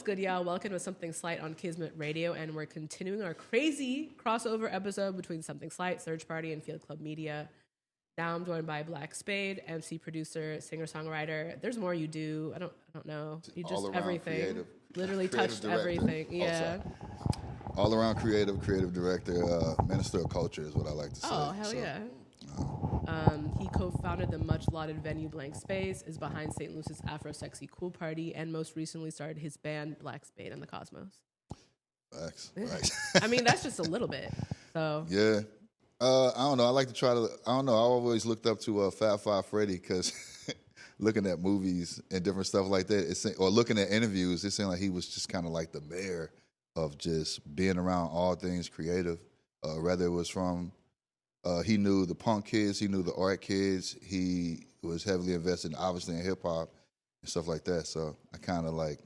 good, y'all? Welcome to Something Slight on Kismet Radio, and we're continuing our crazy crossover episode between Something Slight, Search Party, and Field Club Media. Now I'm joined by Black Spade, MC, producer, singer-songwriter. There's more you do. I don't know. You just everything. Creative, literally creative touched director. everything. Yeah. All around creative director, minister of culture is what I like to say. Oh, hell yeah. He co-founded the much-lauded venue Blank Space, is behind St. Lucis Afro Sexy Cool Party, and most recently started his band Black Spade and the Cosmos. Facts. I mean, that's just a little bit. So Yeah. I don't know. I like to try to. I don't know. I always looked up to Fat Five Freddy because looking at movies and different stuff like that, or looking at interviews, it seemed like he was just kind of like the mayor of just being around all things creative. Whether it was from, he knew the punk kids, he knew the art kids. He was heavily invested, obviously, in hip hop and stuff like that. So I kind of like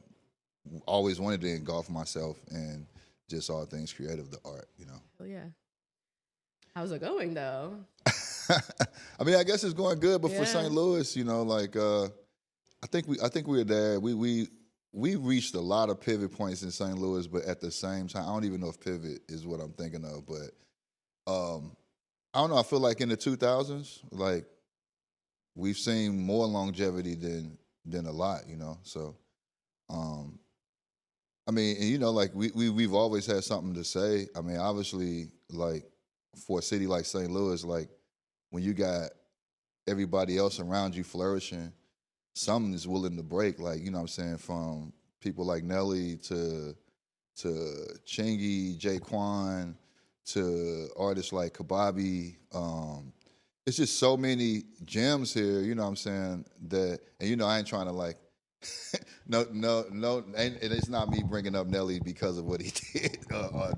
always wanted to engulf myself in just all things creative, the art, you know. hell yeah. How's it going though? I mean, I guess it's going good, but for Yeah. St. Louis, you know, like I think we're there. We reached a lot of pivot points in St. Louis, but at the same time, I don't even know if pivot is what I'm thinking of. But I don't know. I feel like in the 2000s, like we've seen more longevity than a lot, you know. So, I mean, and you know, like we've always had something to say. I mean, obviously, like for a city like St. Louis, like when you got everybody else around you flourishing, something is willing to break. Like, you know what I'm saying, from people like Nelly to Chingy, Jaquan, to artists like Kababi. It's just so many gems here, you know what I'm saying, that, and you know, I ain't trying to like, no, and it's not me bringing up Nelly because of what he did,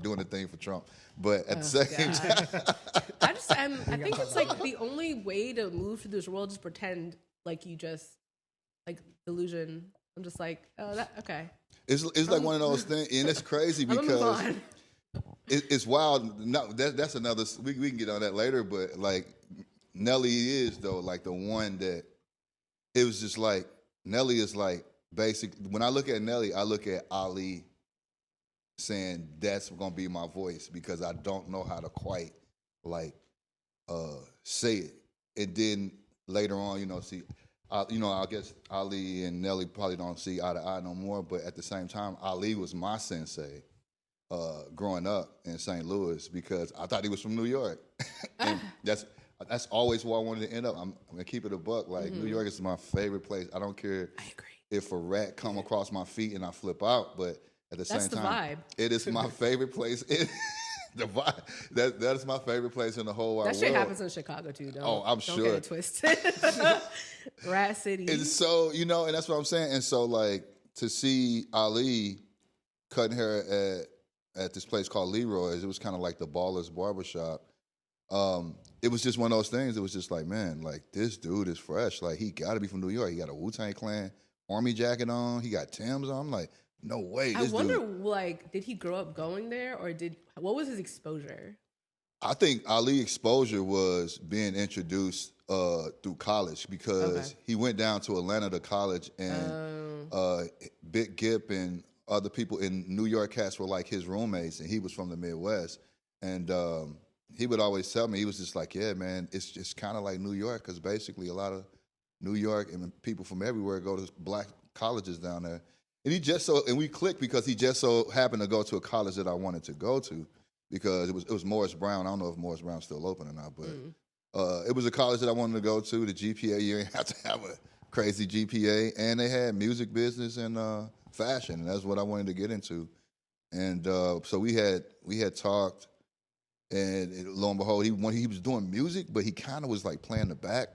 doing the thing for Trump. But at the same time, I think it's like the only way to move through this world is pretend like you just, like, delusion. I'm just like, oh, that, okay. it's like one of those things, and it's crazy because it's wild. No, that's another, we can get on that later, but like Nelly is, though, like the one that, it was just like, Nelly is like, basic. When I look at Nelly, I look at Ali saying that's gonna be my voice because I don't know how to quite like say it. And then later on, you know, see, you know, I guess Ali and Nelly probably don't see eye to eye no more. But at the same time, Ali was my sensei growing up in St. Louis because I thought he was from New York, and that's always where I wanted to end up. I'm gonna keep it a buck. Like, New York is my favorite place. I don't care if a rat come across my feet and I flip out, but at the same time, it is my favorite place. The vibe, that is my favorite place in the whole wide world. That shit happens in Chicago too, though. I'm sure. Don't get it twisted. Rat City. And so, you know, and that's what I'm saying. And so, like, to see Ali cutting hair at this place called Leroy's, it was kind of like the Ballers Barbershop. It was just one of those things. It was just like, man, like, this dude is fresh. Like, he got to be from New York. He got a Wu-Tang Clan army jacket on. He got Timbs on. I'm like, no way. I wonder, like, did he grow up going there, or what was his exposure? I think Ali exposure was being introduced through college because he went down to Atlanta to college, and Big Gip and other people in New York cats were like his roommates, and he was from the Midwest. And he would always tell me, he was just like, yeah, man, it's just kind of like New York, because basically a lot of New York and people from everywhere go to black colleges down there. And we clicked because he just so happened to go to a college that I wanted to go to, because it was Morris Brown. I don't know if Morris Brown's still open or not, but it was a college that I wanted to go to. The GPA, you didn't have to have a crazy GPA, and they had music business and fashion, and that's what I wanted to get into. And so we had talked, and lo and behold, he was doing music, but he kind of was like playing the back,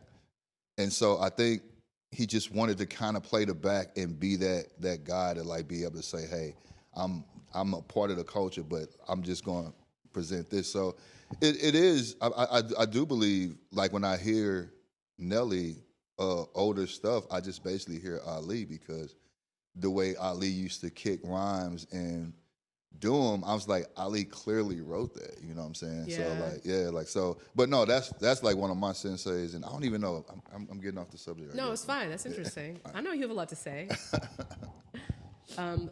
and so I think he just wanted to kind of play the back and be that guy to like be able to say, hey, I'm a part of the culture, but I'm just going to present this. So it is, I do believe, like when I hear Nelly older stuff, I just basically hear Ali, because the way Ali used to kick rhymes and do them, I was like, Ali clearly wrote that, you know what I'm saying? Yeah. So like, yeah, like, so, but no, that's like one of my senseis, and I don't even know, I'm getting off the subject. No, it's fine. That's interesting. I know you have a lot to say.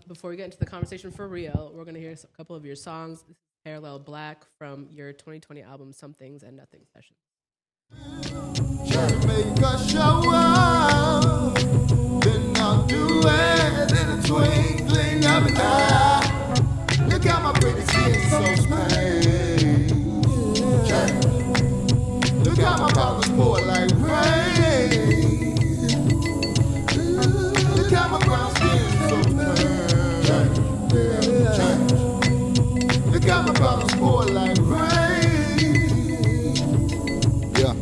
Before we get into the conversation for real, we're gonna hear a couple of your songs. This is Parallel Black from your 2020 album Some Things and Nothing Session. Try to make us show up, then I'll do it in a twinkling of an eye. Look how my pretty skin so smooth. Look how my bubbles pour like rain. Look how my brown skin so smooth. Look how my bubbles pour like rain. Yeah.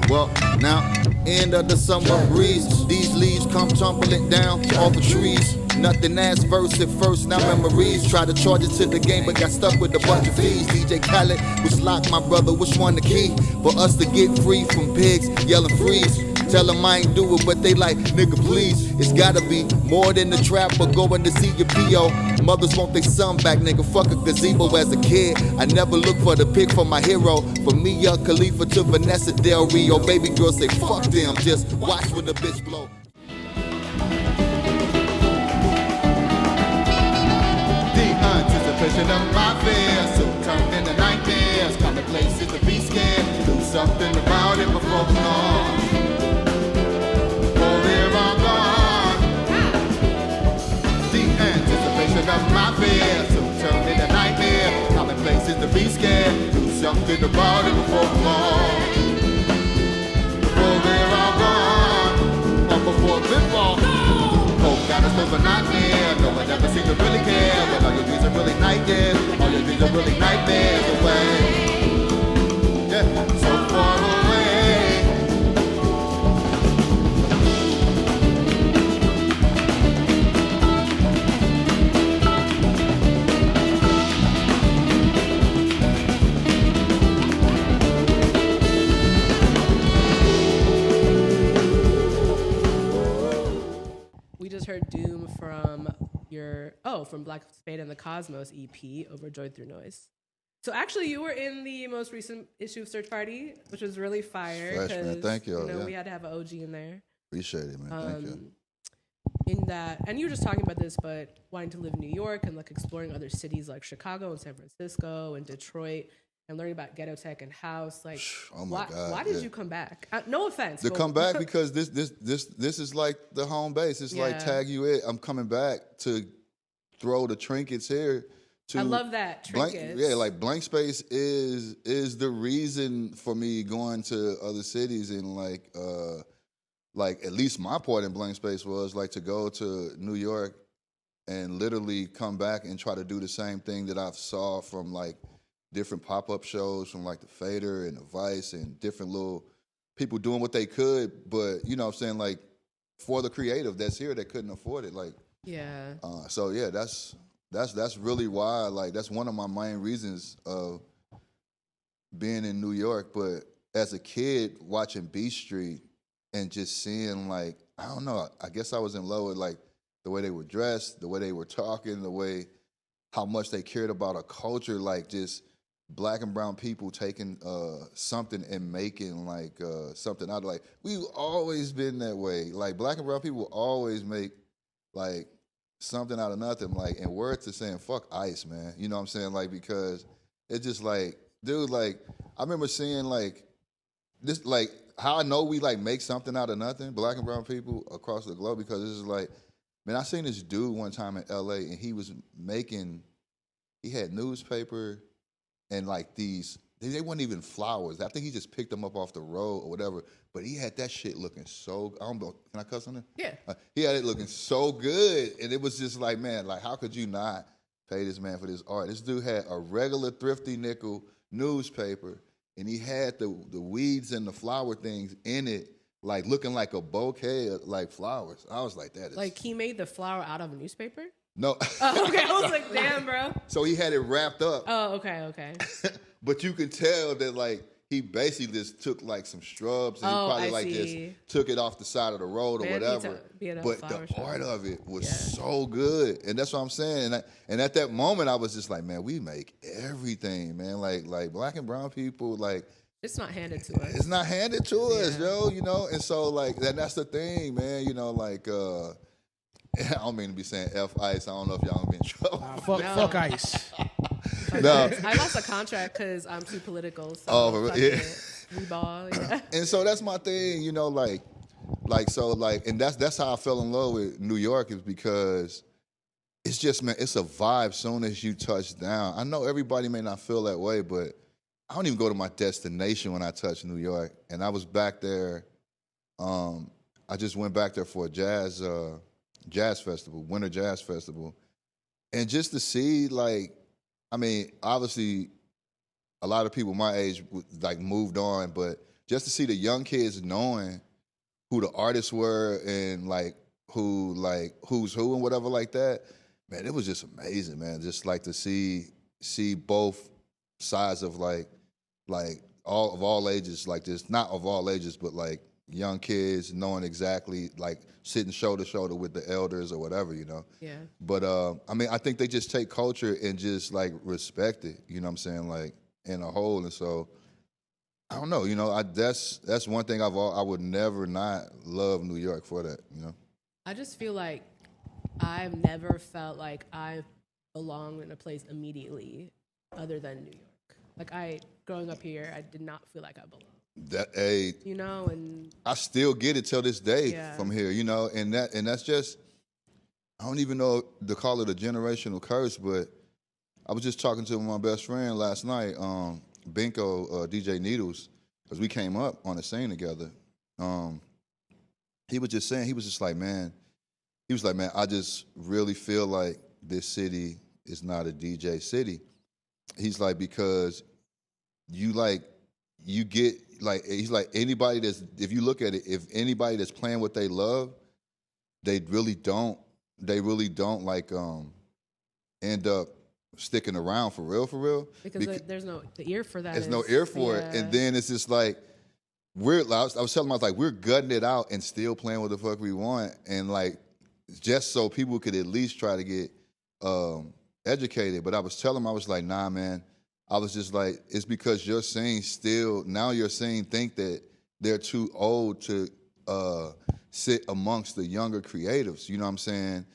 Well, now, end of the summer breeze. These leaves come tumbling down off the trees. Nothing as verse at first, now memories. Tried to charge it to the game, but got stuck with a bunch of fees. DJ Khaled was locked, my brother, which one the key? For us to get free from pigs, yelling freeze. Tell them I ain't do it, but they like, nigga, please. It's gotta be more than the trap, but going to see your P.O. Mothers want their son back, nigga, fuck a gazebo. As a kid, I never looked for the pick for my hero. From Mia Khalifa to Vanessa Del Rio. Baby girl say, fuck them, just watch when the bitch blow. Anticipation of my fears, soon turned into nightmares. Common places to be scared, do something about it before long. Before they're all gone. The anticipation of my fears, soon turned into nightmares. Common places to be scared, do something about it before long. Before they're all gone, or before they're all gone. Hope got us over nightmare. No one ever seems to really care. But all your dreams are really nightmares. All your dreams are really nightmares away. Yeah, so far away. We just heard Doom from from Black Spade and the Cosmos EP, Overjoyed Through Noise. So actually, you were in the most recent issue of Search Party, which was really fire. Fresh, man. Thank you. You know, we had to have an OG in there. Appreciate it, man. Thank you. In that, and you were just talking about this, but wanting to live in New York and like exploring other cities like Chicago and San Francisco and Detroit and learning about ghetto tech and house. Like, oh my God, why did you come back? No offense. To come back because this is like the home base. It's like tag you in. I'm coming back to throw the trinkets here. I love that trinkets. Like Blank Space is the reason for me going to other cities and like at least my part in Blank Space was like to go to New York and literally come back and try to do the same thing that I've saw from like different pop-up shows from like the Fader and the Vice and different little people doing what they could, but you know what I'm saying, like for the creative that's here that couldn't afford it. Like so yeah, that's really why, like that's one of my main reasons of being in New York. But as a kid watching B Street and just seeing like, I don't know, I guess I was in love with like the way they were dressed, the way they were talking, the way how much they cared about a culture, like just Black and brown people taking something and making like something out of like, we've always been that way. Like Black and brown people always make like something out of nothing. Like, and words to saying, fuck ICE, man. You know what I'm saying? Like, because it's just like, dude, like, I remember seeing like this, like how I know we like make something out of nothing, Black and brown people across the globe, because this is like, man, I seen this dude one time in LA and he had newspaper and like these, they weren't even flowers. I think he just picked them up off the road or whatever. But he had that shit looking so, I don't know, can I cuss on it? Yeah. He had it looking so good. And it was just like, man, like how could you not pay this man for this art? This dude had a regular thrifty nickel newspaper and he had the weeds and the flower things in it, like looking like a bouquet of like flowers. I was like, that is. Like he made the flower out of a newspaper? No. Oh, okay. I was like, damn, bro. So he had it wrapped up. Oh, okay. But you could tell that like he basically just took like some shrubs and he probably like just took it off the side of the road or whatever. But the art of it was so good. And that's what I'm saying. And at that moment I was just like, man, we make everything, man. Like Black and brown people, like it's not handed to us. It's not handed to us, yo, you know? And so like that's the thing, man, you know, like I don't mean to be saying F ice. I don't know if y'all gonna be in trouble. Fuck ice. No. I lost a contract because I'm too political. So Oh, fuck yeah. it. We ball, yeah. And so that's my thing, you know, and that's how I fell in love with New York, is because it's just, man, it's a vibe soon as you touch down. I know everybody may not feel that way, but I don't even go to my destination when I touch New York. And I was back there, I just went back there for a jazz festival, Winter Jazz Festival. And just to see, like, I mean, obviously, a lot of people my age like moved on, but just to see the young kids knowing who the artists were and like who's who and whatever like that, man, it was just amazing, man. Just like to see both sides of like all ages, like just not of all ages, but like young kids knowing exactly, like sitting shoulder to shoulder with the elders or whatever, you know. Yeah. But I mean, I think they just take culture and just like respect it, you know what I'm saying, like in a whole. And so I don't know, you know, that's one thing I would never not love New York for that, you know. I just feel like I've never felt like I belong in a place immediately other than New York. Like growing up here, I did not feel like I belonged. You know, and I still get it till this day Yeah. from here, you know, and that's just, I don't even know to call it a generational curse, but I was just talking to my best friend last night, Binko, DJ Needles, because we came up on the scene together. He was just saying, he was like, man, I just really feel like this city is not a DJ city. He's like, because you get, like, he's like, anybody that's, if you look at it, if anybody that's playing what they love, they really don't like end up sticking around for real. Because there's no the ear for that. There's no ear for it. And then it's just like, I was telling him, I was like, we're gutting it out and still playing what the fuck we want. And like, just so people could at least try to get educated. But I was telling him, I was like, nah, man. I was just like, it's because your scene think that they're too old to sit amongst the younger creatives. You know what I'm saying?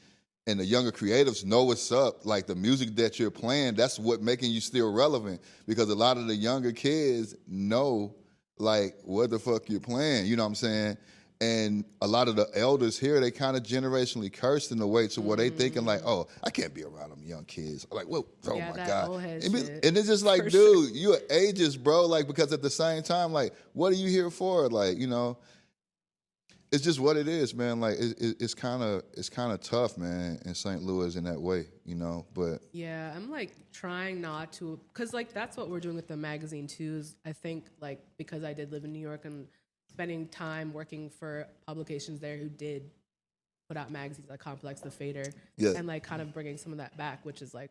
And the younger creatives know what's up. Like the music that you're playing, that's what making you still relevant. Because a lot of the younger kids know like what the fuck you're playing. You know what I'm saying? And a lot of the elders here, they kind of generationally cursed in a way to where they thinking like, oh, I can't be around them young kids. Like, whoa, oh my God. And it's just like, dude, you're ageist, bro. Like, because at the same time, like, what are you here for? Like, you know, it's just what it is, man. Like, it's kind of tough, man, in St. Louis in that way, you know. But yeah, I'm like trying not to, because like that's what we're doing with the magazine too. Is I think like because I did live in New York and spending time working for publications there who did put out magazines like Complex, The Fader, and like kind of bringing some of that back, which is like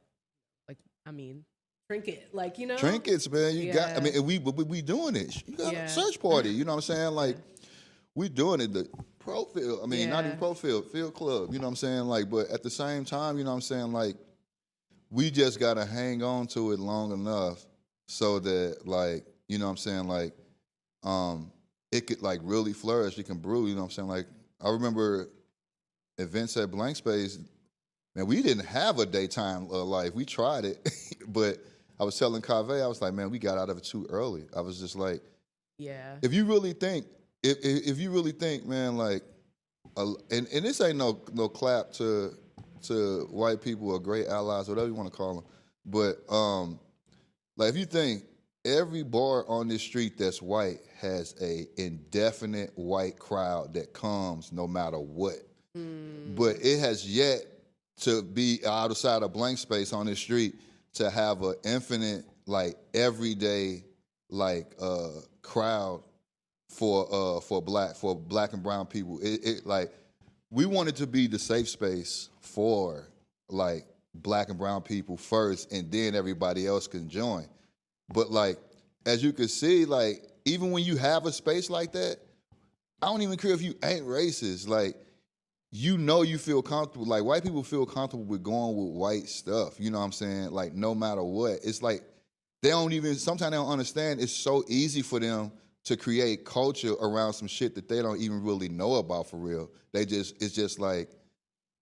I mean, Trinket, like, you know, trinkets, man. You got. I mean, we doing it. You got a search party. You know what I'm saying? Like, we doing it. The pro field. I mean, not even pro field club. You know what I'm saying? Like, but at the same time, you know what I'm saying? Like, we just gotta hang on to it long enough so that, like, you know what I'm saying? Like, it could like really flourish. It can brew. You know what I'm saying? Like, I remember events at Blank Space. Man, we didn't have a daytime life. We tried it, but I was telling Kaveh, I was like, man, we got out of it too early. I was just like, if you really think, if you really think, man, like, and this ain't no clap to white people or great allies, whatever you want to call them, but like, if you think every bar on this street that's white has a indefinite white crowd that comes no matter what, but it has yet to be outside of Blank Space on this street to have an infinite, like, everyday, like, crowd for black and brown people. It like, we wanted to be the safe space for like black and brown people first, and then everybody else can join. But like, as you can see, like, even when you have a space like that, I don't even care if you ain't racist. Like, you know, you feel comfortable. Like, white people feel comfortable with going with white stuff. You know what I'm saying? Like, no matter what. It's like, sometimes they don't understand. It's so easy for them to create culture around some shit that they don't even really know about for real. It's just like,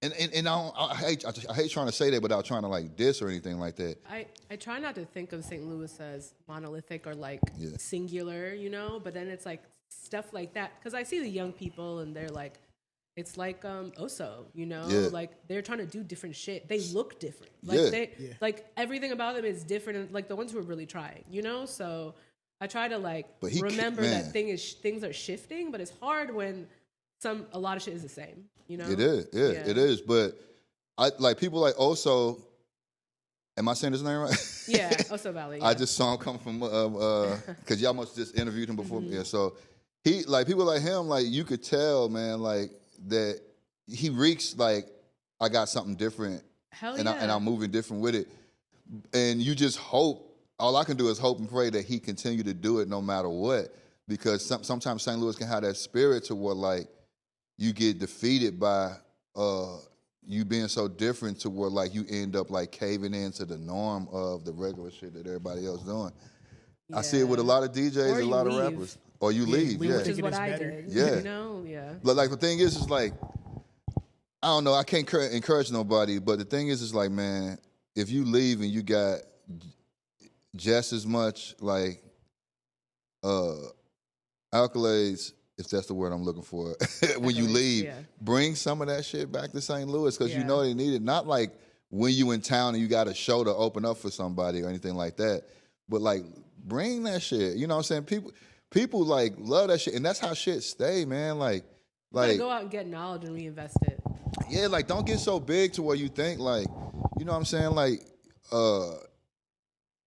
And I hate trying to say that without trying to like diss or anything like that. I try not to think of St. Louis as monolithic or like Yeah. singular, you know, but then it's like stuff like that. Because I see the young people and they're like, it's like Oso, you know, Yeah. like they're trying to do different shit. They look different. Like Yeah. like everything about them is different. And like the ones who are really trying, you know. So I try to like remember that things are shifting, but it's hard when a lot of shit is the same, you know. It is, it is. But I like people like Oso. Am I saying his name right? Yeah, Oso Valley. Yeah. I just saw him come from because y'all must just interviewed him before. Yeah, so he like people like him, like you could tell, man, like that he reeks like I got something different. Hell and yeah. I'm moving different with it. And you just hope. All I can do is hope and pray that he continue to do it no matter what. Because sometimes St. Louis can have that spirit to where like you get defeated by you being so different to where like you end up like caving into the norm of the regular shit that everybody else doing. Yeah. I see it with a lot of DJs, a lot of rappers. Or you leave, yeah. Which is what I did. Yeah. You know, yeah. But like the thing is like, I don't know, I can't encourage nobody, but the thing is like, man, if you leave and you got just as much like accolades, if that's the word I'm looking for, when you leave, bring some of that shit back to St. Louis because you know they need it. Not like when you in town and you got a show to open up for somebody or anything like that, but like bring that shit. You know what I'm saying? People like love that shit, and that's how shit stay, man. Like go out and get knowledge and reinvest it. Yeah, like don't get so big to where you think like, you know what I'm saying? Like,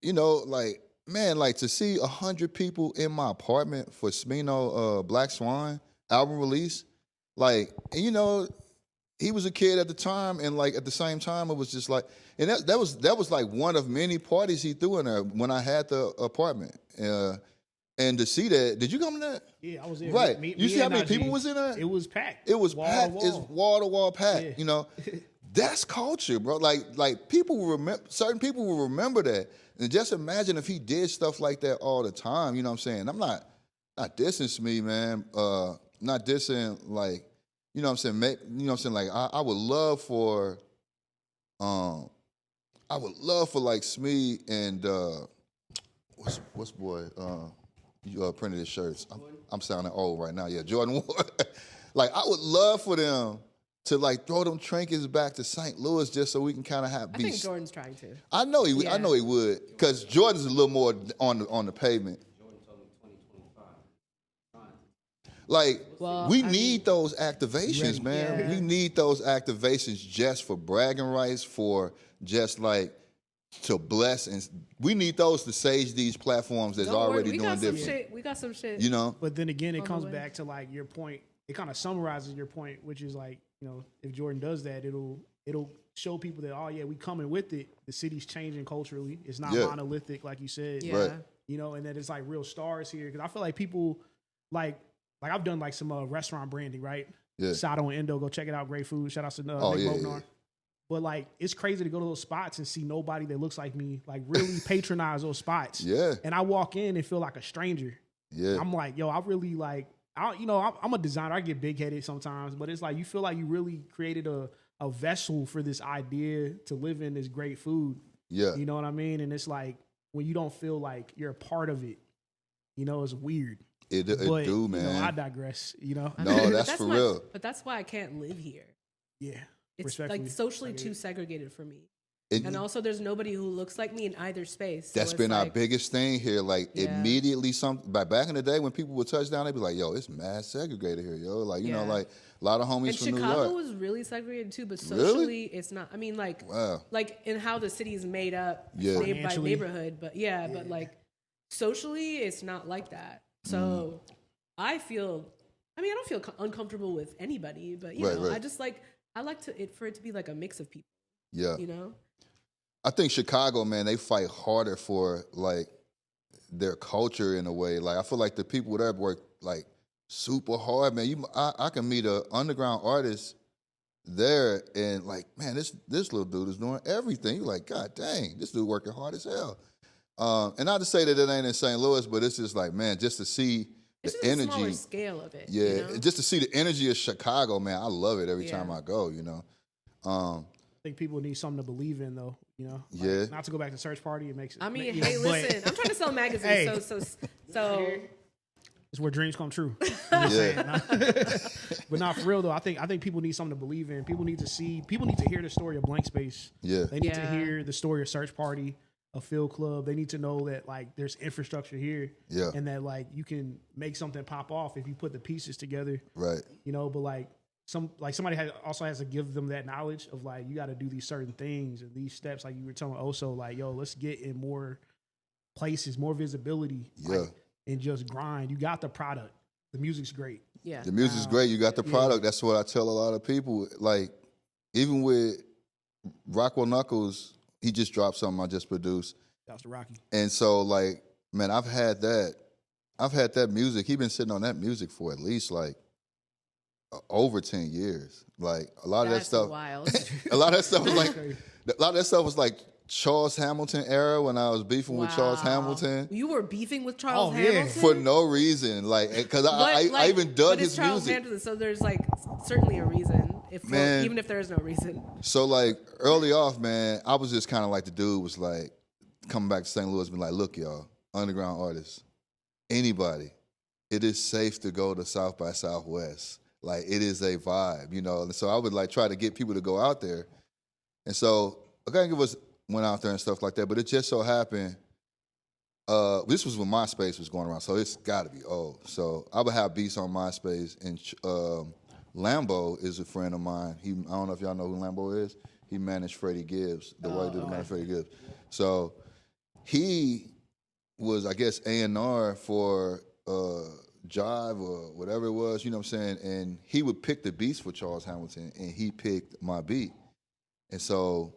you know, like. Man, like to see 100 people in my apartment for Smino Black Swan album release, like, and you know, he was a kid at the time, and like at the same time, it was just like, and that was like one of many parties he threw in there when I had the apartment, and to see that, did you come to that? Yeah, I was there. Right, you see how many people was in there? It was packed. It was packed. It's wall to wall packed. Yeah. You know, that's culture, bro. Like people will remember. Certain people will remember that. And just imagine if he did stuff like that all the time. You know what I'm saying? I'm not dissing me, man. Not dissing like, you know what I'm saying? You know what I'm saying? Like I would love for like Smee and what's boy? You printed his shirts. I'm sounding old right now. Yeah, Jordan Ward. Like I would love for them to like throw them trinkets back to St. Louis just so we can kind of have. I think Jordan's trying to. I know he. Yeah. I know he would, because Jordan's a little more on the pavement. Jordan told me 2025. Like we need those activations, man. Yeah. We need those activations just for bragging rights, for just like to bless, and we need those to sage these platforms that's already doing different. We got some shit. You know. But then again, it comes back to like your point. It kind of summarizes your point, which is like, you know, if Jordan does that, it'll show people that, oh yeah, we coming with it. The city's changing culturally. It's not monolithic, like you said. Yeah. Right. You know, and that it's like real stars here. Because I feel like people like I've done like some restaurant branding, right? Yeah. Sato and Endo, go check it out. Great food. Shout out to Nick Bognar. But like, it's crazy to go to those spots and see nobody that looks like me, like really patronize those spots. Yeah. And I walk in and feel like a stranger. Yeah. I'm like, yo, I really like. I'm a designer. I get big headed sometimes, but it's like you feel like you really created a vessel for this idea to live in this great food. Yeah. You know what I mean? And it's like when you don't feel like you're a part of it, you know, it's weird. It do, man. You know, I digress, you know? No, that's for real. But that's why I can't live here. Yeah. It's like socially too segregated for me. And also, there's nobody who looks like me in either space. That's been our biggest thing here. Like immediately, back in the day when people would touch down, they'd be like, "Yo, it's mad segregated here, yo." Like you know, like a lot of homies from New York. Chicago was really segregated too, but socially, it's not. I mean, like, like in how the city is made up, by neighborhood, but but like socially, it's not like that. So I feel. I mean, I don't feel uncomfortable with anybody, but you know, I just like for it to be like a mix of people. Yeah, you know. I think Chicago, man, they fight harder for like their culture in a way. Like I feel like the people there work like super hard, man. I can meet an underground artist there and like, man, this little dude is doing everything. You're like, God dang, this dude working hard as hell. And not to say that it ain't in St. Louis, but it's just like, man, just to see the energy, a smaller scale of it. Yeah, you know? Just to see the energy of Chicago, man, I love it every time I go. You know. I think people need something to believe in, though. You know, Yeah. Not to go back to Search Party, it makes it. I mean, you hey, know, listen, I'm trying to sell magazines, Hey. so it's where dreams come true. I'm just saying, but not for real though. I think people need something to believe in. People need to hear the story of Blank Space. Yeah. They need to hear the story of Search Party, a Field Club. They need to know that like there's infrastructure here. Yeah. And that like you can make something pop off if you put the pieces together. Right. You know, but like somebody also has to give them that knowledge of like you got to do these certain things and these steps. Like you were telling Oso, like, yo, let's get in more places, more visibility. Yeah. Like, and just grind. You got the product. The music's great. yeah. The music's great. You got the product. That's what I tell a lot of people. Like, even with Rockwell Knuckles, he just dropped something I just produced. That was the Rocky. And so, like, man, I've had that music. He's been sitting on that music for at least, like, over 10 years. Like, a lot of that stuff. Wild. A lot of that stuff was like Charles Hamilton era when I was beefing with Charles Hamilton. You were beefing with Charles yeah. Hamilton? For no reason. Like, because I even dug but it's his Charles music. Hamilton, so there's like certainly a reason. Man. Even if there is no reason. So, like, early off, man, I was just kind of like the dude was like, coming back to St. Louis, been like, look, y'all, underground artists, anybody, it is safe to go to South by Southwest. Like, it is a vibe, you know? And so I would, like, try to get people to go out there. And so, went out there and stuff like that, but it just so happened, this was when MySpace was going around, so it's got to be old. So I would have beats on MySpace, and Lambo is a friend of mine. I don't know if y'all know who Lambo is. He managed Freddie Gibbs, the white dude that managed Freddie Gibbs. So he was, I guess, A&R for Jive or whatever it was, you know what I'm saying? And he would pick the beats for Charles Hamilton, and he picked my beat. And so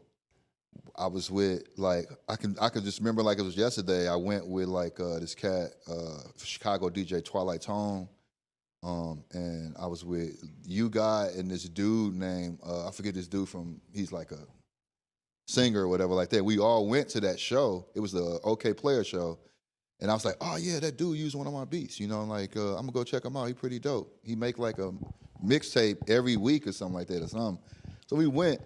I was with, like, I could just remember like it was yesterday. I went with like this cat, Chicago DJ Twilight Tone, and I was with you guy and this dude named I forget this dude he's like a singer or whatever like that. We all went to that show. It was the OK Player show, and I was like, oh yeah, that dude used one of my beats. You know, like I'm gonna go check him out. He pretty dope. He make like a mixtape every week or something like that or something. So we went,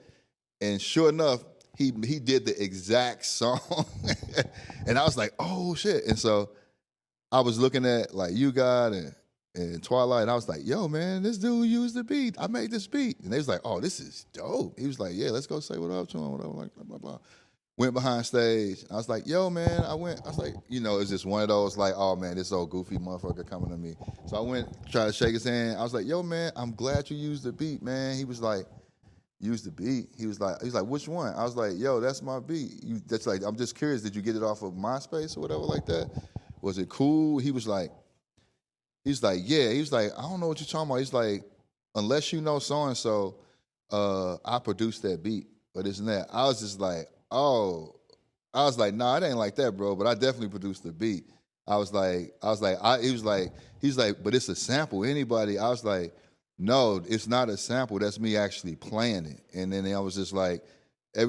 and sure enough, he did the exact song. And I was like, oh shit. And so I was looking at like you got and Twilight, and I was like, yo man, this dude used the beat. I made this beat. And they was like, oh, this is dope. He was like, yeah, let's go say what up to him, whatever, like blah, blah, blah. Went behind stage. I was like, yo man, I was like, you know, it's just one of those like, oh man, this old goofy motherfucker coming to me. So I went, tried to shake his hand. I was like, yo man, I'm glad you used the beat, man. He was like, use the beat. He's like, which one? I was like, yo, that's my beat. That's like, I'm just curious, did you get it off of MySpace or whatever like that? Was it cool? He's like, yeah. He was like, I don't know what you're talking about. He's like, unless you know so-and-so, I produced that beat, but isn't that? I was just like, oh. I was like, nah, it ain't like that, bro, but I definitely produced the beat. He was like, but it's a sample. Anybody? I was like, no, it's not a sample. That's me actually playing it. And then I was just like,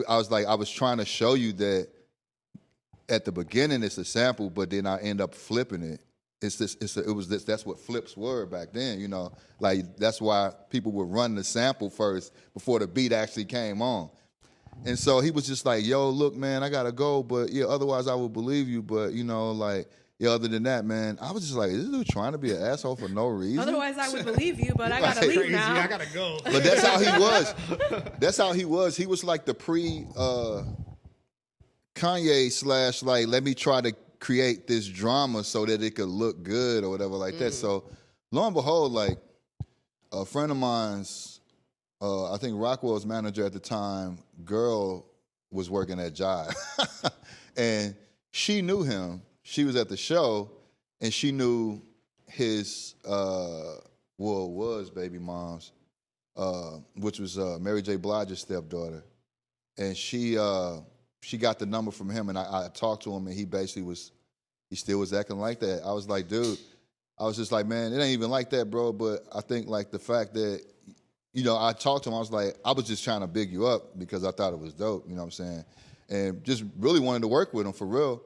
I was trying to show you that at the beginning it's a sample, but then I end up flipping it. That's what flips were back then, you know. Like that's why people would run the sample first before the beat actually came on. And so he was just like, yo, look, man, I gotta go, but yeah, otherwise I would believe you, but you know, like. Yeah, other than that, man, I was just like, is this dude trying to be an asshole for no reason? Otherwise, I would believe you, but I gotta leave now. I gotta go. But that's how he was. That's how he was. He was like the Kanye / like, let me try to create this drama so that it could look good or whatever like that. So lo and behold, like a friend of mine's, I think Rockwell's manager at the time, girl was working at Jive. And she knew him. She was at the show, and she knew his, was baby mom's, which was Mary J. Blige's stepdaughter. And she got the number from him, and I talked to him, and he still was acting like that. I was like, dude, I was just like, man, it ain't even like that, bro. But I think, like, the fact that, you know, I talked to him, I was like, I was just trying to big you up because I thought it was dope, you know what I'm saying? And just really wanted to work with him for real.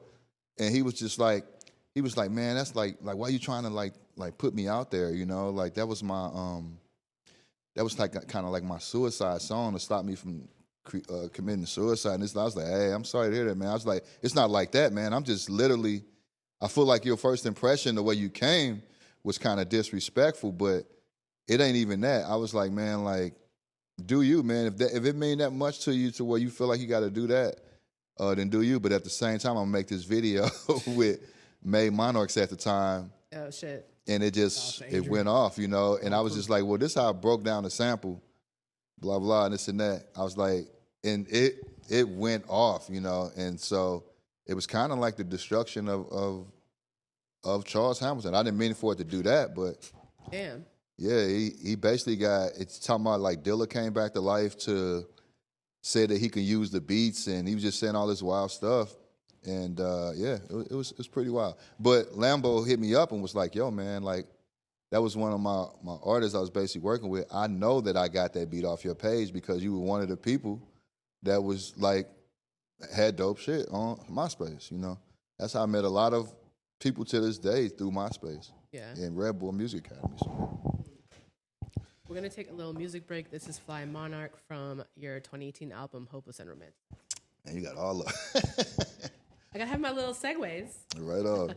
And he was just like, man, that's like why you trying to like put me out there, you know? Like that was that was like kind of like my suicide song to stop me from committing suicide. And I was like, hey, I'm sorry to hear that, man. I was like, it's not like that, man. I'm just literally, I feel like your first impression, the way you came, was kind of disrespectful, but it ain't even that. I was like, man, like, do you, man? If it mean that much to you to where you feel like you got to do that, then do you. But at the same time, I'm gonna make this video with May Monarchs at the time. Oh shit! And it went off, you know. And I was just like, well, this is how I broke down the sample, blah blah, and this and that. I was like, and it went off, you know. And so it was kind of like the destruction of Charles Hamilton. I didn't mean for it to do that, but damn. Yeah, he basically it's talking about like Dilla came back to life to say that he could use the beats, and he was just saying all this wild stuff. And it was pretty wild. But Lambo hit me up and was like, yo, man, like that was one of my artists I was basically working with. I know that I got that beat off your page because you were one of the people that was like had dope shit on MySpace, you know. That's how I met a lot of people to this day through MySpace. Yeah. And Red Bull Music Academy. So. We're going to take a little music break. This is Fly Monarch from your 2018 album, Hopeless and Romantic. And you got all of I got to have my little segues. Right on.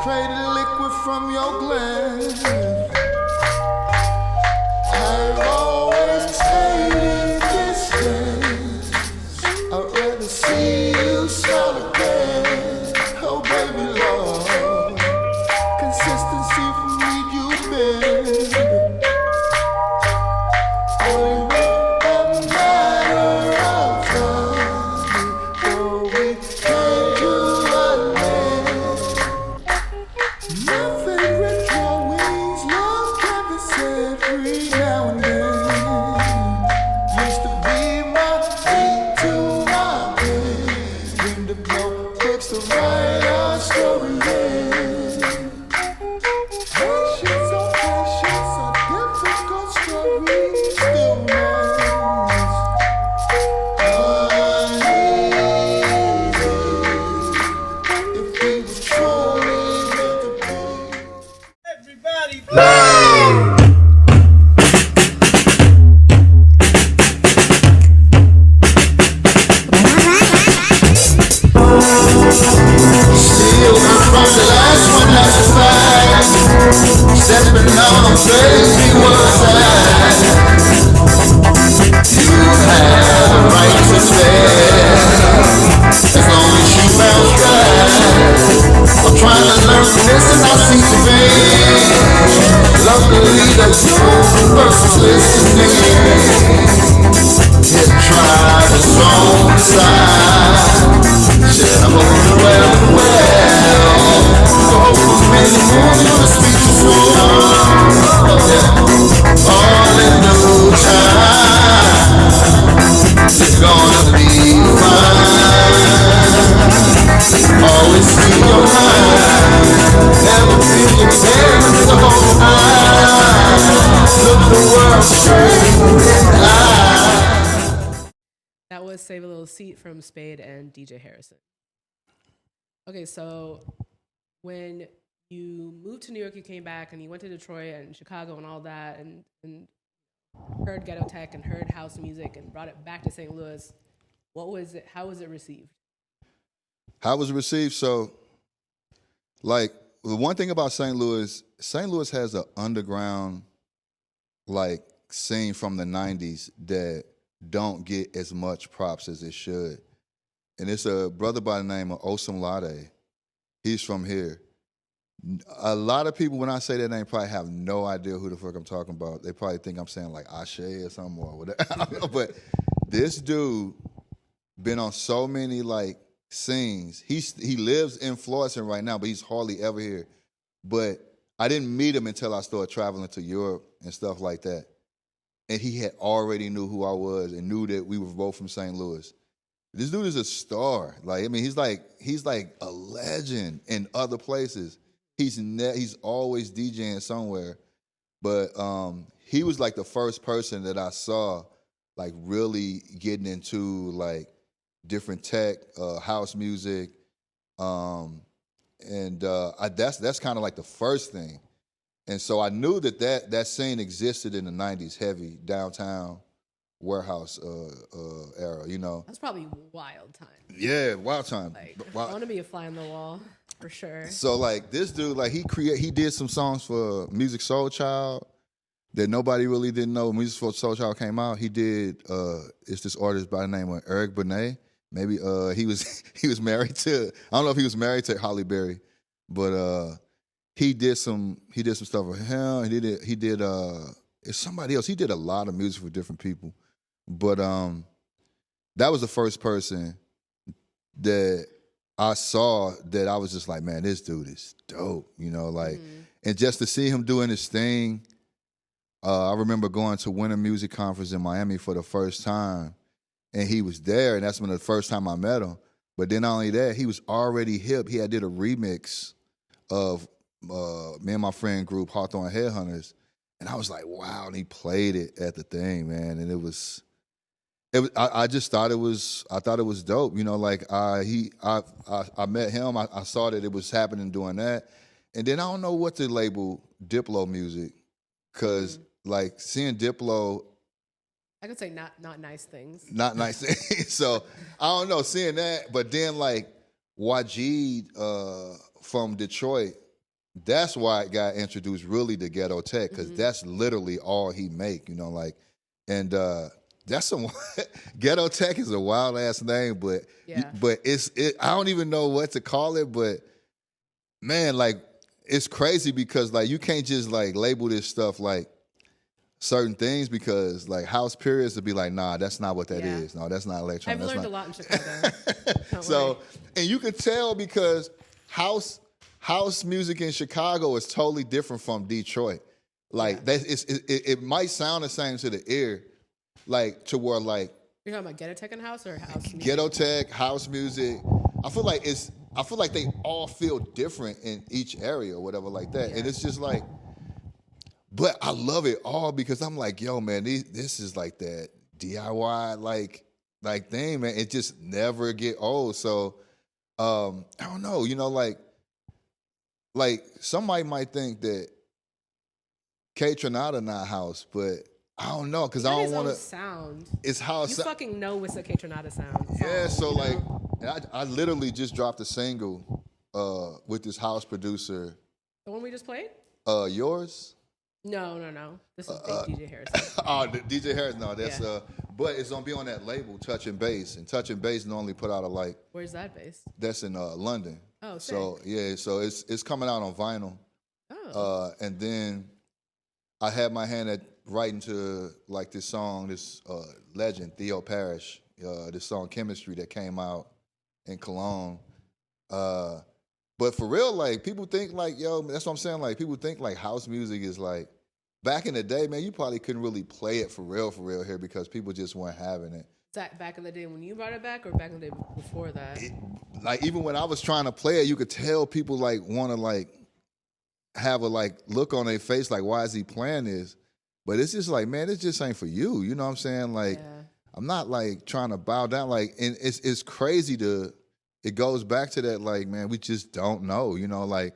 Created liquid from your glass. I've always hated this dance. I'd rather see you smile again. Oh, baby, Lord. Consistency from me, you've been. Only a matter of time. Though we can't do my favorite drawings, love canvas every now and then. Used to be my key to my bed. Dreamed of notebooks to write our story in. Patience on patience, a difficult story still remains uneasy. If we were truly meant to be. Everybody play! Still from the last one that's a fact. Stepping out on crazy was that. You had a right to stay as long as you bounce back. I'm trying to learn from this and I see the pain. Luckily the versus listening. It tried its own side. Shit, I'm over well. Go for many more than the speech is all in no time. It's gonna be fine. Always see your mind. Never feel your hands the whole time. Look the world straight in the eye. That was Save a Little Seat from Spade and DJ Harrison. Okay, so when you moved to New York, you came back and you went to Detroit and Chicago and all that and heard ghetto tech and heard house music and brought it back to St. Louis. What was it? How was it received? How was it received? So, like, the one thing about St. Louis has an underground, like, scene from the 90s that don't get as much props as it should. And it's a brother by the name of Osam Lade. He's from here. A lot of people, when I say that name, probably have no idea who the fuck I'm talking about. They probably think I'm saying like Ashe or something or whatever. I don't know, but this dude been on so many like scenes. He lives in Florissant right now, but he's hardly ever here. But I didn't meet him until I started traveling to Europe and stuff like that. And he had already knew who I was and knew that we were both from St. Louis. This dude is a star. Like, I mean, he's like a legend in other places. He's always DJing somewhere. But he was like the first person that I saw like really getting into like different tech, house music. That's kind of like the first thing. And so I knew that scene existed in the 90s, heavy, downtown warehouse era, you know. That's probably wild time. Yeah, wild time. Like, I want to be a fly on the wall, for sure. So, like, this dude, like, he did some songs for Music Soul Child that nobody really didn't know. Music Soul Child came out. He did, it's this artist by the name of Eric Benet. Maybe he was married to, I don't know if he was married to Holly Berry, but he did some stuff with him. He did it's somebody else. He did a lot of music for different people. But that was the first person that I saw that I was just like, man, this dude is dope, you know, like, and just to see him doing his thing. I remember going to Winter Music Conference in Miami for the first time, and he was there, and that's when the first time I met him. But then not only that, he was already hip. He had did a remix of me and my friend group Hawthorne Headhunters, and I was like, wow, and he played it at the thing, man, and it was I just thought it was dope, you know, like I met him, I saw that it was happening doing that, and then I don't know what to label Diplo music, because like seeing Diplo, I could say not nice things. Not nice things. So I don't know, seeing that, but then like Wajid from Detroit, that's why it got introduced really to Ghetto Tech, because that's literally all he make, you know, like, and that's some Ghetto Tech is a wild ass name, but I don't even know what to call it, but man, like, it's crazy because like you can't just like label this stuff like certain things, because like house periods would be like, nah, that's not what that is. No, that's not electronic. I've learned a lot in Chicago. So, and you could tell because house music in Chicago is totally different from Detroit. Like it might sound the same to the ear, like to where like you're talking about Ghetto Tech and house or house music? Ghetto Tech, house music. I feel like they all feel different in each area or whatever like that. Yeah. And it's just like, but I love it all because I'm like, yo, man, this is like that DIY like thing, man. It just never get old. So I don't know, you know, like somebody might think that K Tronada not house, but I don't know, because I don't want to sound. It's how you fucking know what's a K Tronada sound. Yeah, so like I literally just dropped a single with this house producer. The one we just played? Yours? No. This is big DJ Harrison. Oh, DJ Harrison. No, that's but it's gonna be on that label, Touch and Bass, and Touch and Bass normally put out a like. Where's that based? That's in London. Oh, sick. So yeah, so it's coming out on vinyl. Oh. And then I had my hand at writing to like this song, this legend Theo Parrish, this song Chemistry that came out in Cologne. But for real, like people think like, yo, that's what I'm saying. Like people think like house music is like, back in the day, man, you probably couldn't really play it for real here because people just weren't having it. Is that back in the day when you brought it back, or back in the day before that? Like even when I was trying to play it, you could tell people like want to like have a like look on their face like, why is he playing this? But it's just like, man, it just ain't for you. You know what I'm saying? Like, I'm not like trying to bow down. Like, and it's crazy it goes back to that, like, man, we just don't know, you know, like,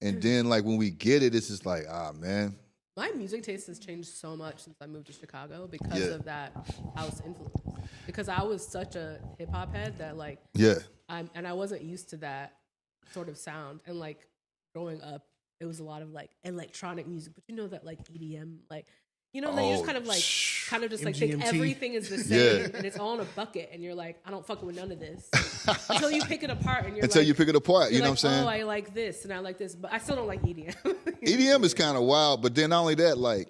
and then like when we get it, it's just like, man. My music taste has changed so much since I moved to Chicago because of that house influence. Because I was such a hip hop head that like, and I wasn't used to that sort of sound. And like growing up, it was a lot of like electronic music, but you know that like EDM, like, you know, they just kind of just like think everything is the same and it's all in a bucket, and you're like, I don't fuck with none of this until you pick it apart, and you know what I'm saying? Oh, I like this and I like this, but I still don't like EDM. EDM is kind of wild, but then not only that, like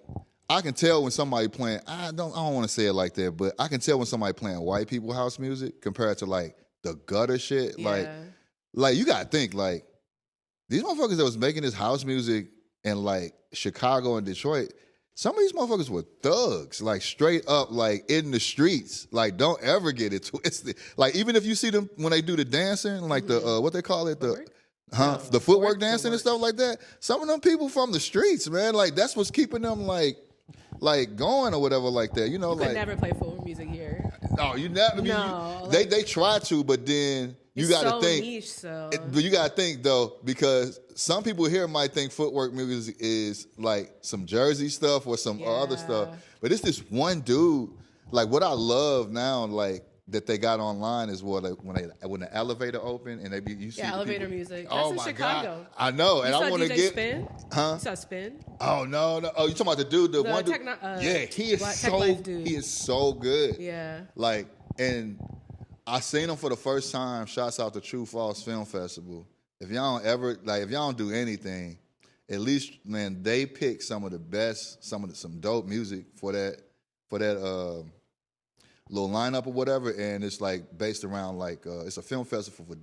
I can tell when somebody playing, I don't want to say it like that, but I can tell when somebody playing white people house music compared to like the gutter shit. Like you gotta think like these motherfuckers that was making this house music in like Chicago and Detroit, some of these motherfuckers were thugs, like straight up, like in the streets. Like, don't ever get it twisted. Like, even if you see them when they do the dancing, like the what they call it, the footwork dancing and stuff like that. Some of them people from the streets, man. Like, that's what's keeping them like going or whatever like that. You know, you could never play footwork music here. No, you never. I mean, they try to, but then you got to so think. Niche, so. But you got to think though, because some people here might think footwork music is like some Jersey stuff or some other stuff. But it's this one dude. Like what I love now, like that they got online is when the elevator open and you see elevator music. That's in Chicago. God. I know, and I want to get Spin? Huh? You saw Spin? Oh no! Oh, you talking about the dude, the one dude? He is so good. Yeah. Like, and I seen him for the first time. Shouts out to True Falls Film Festival. If y'all don't do anything, at least man, they pick some of the best, some dope music for that little lineup or whatever, and it's like based around like it's a film festival for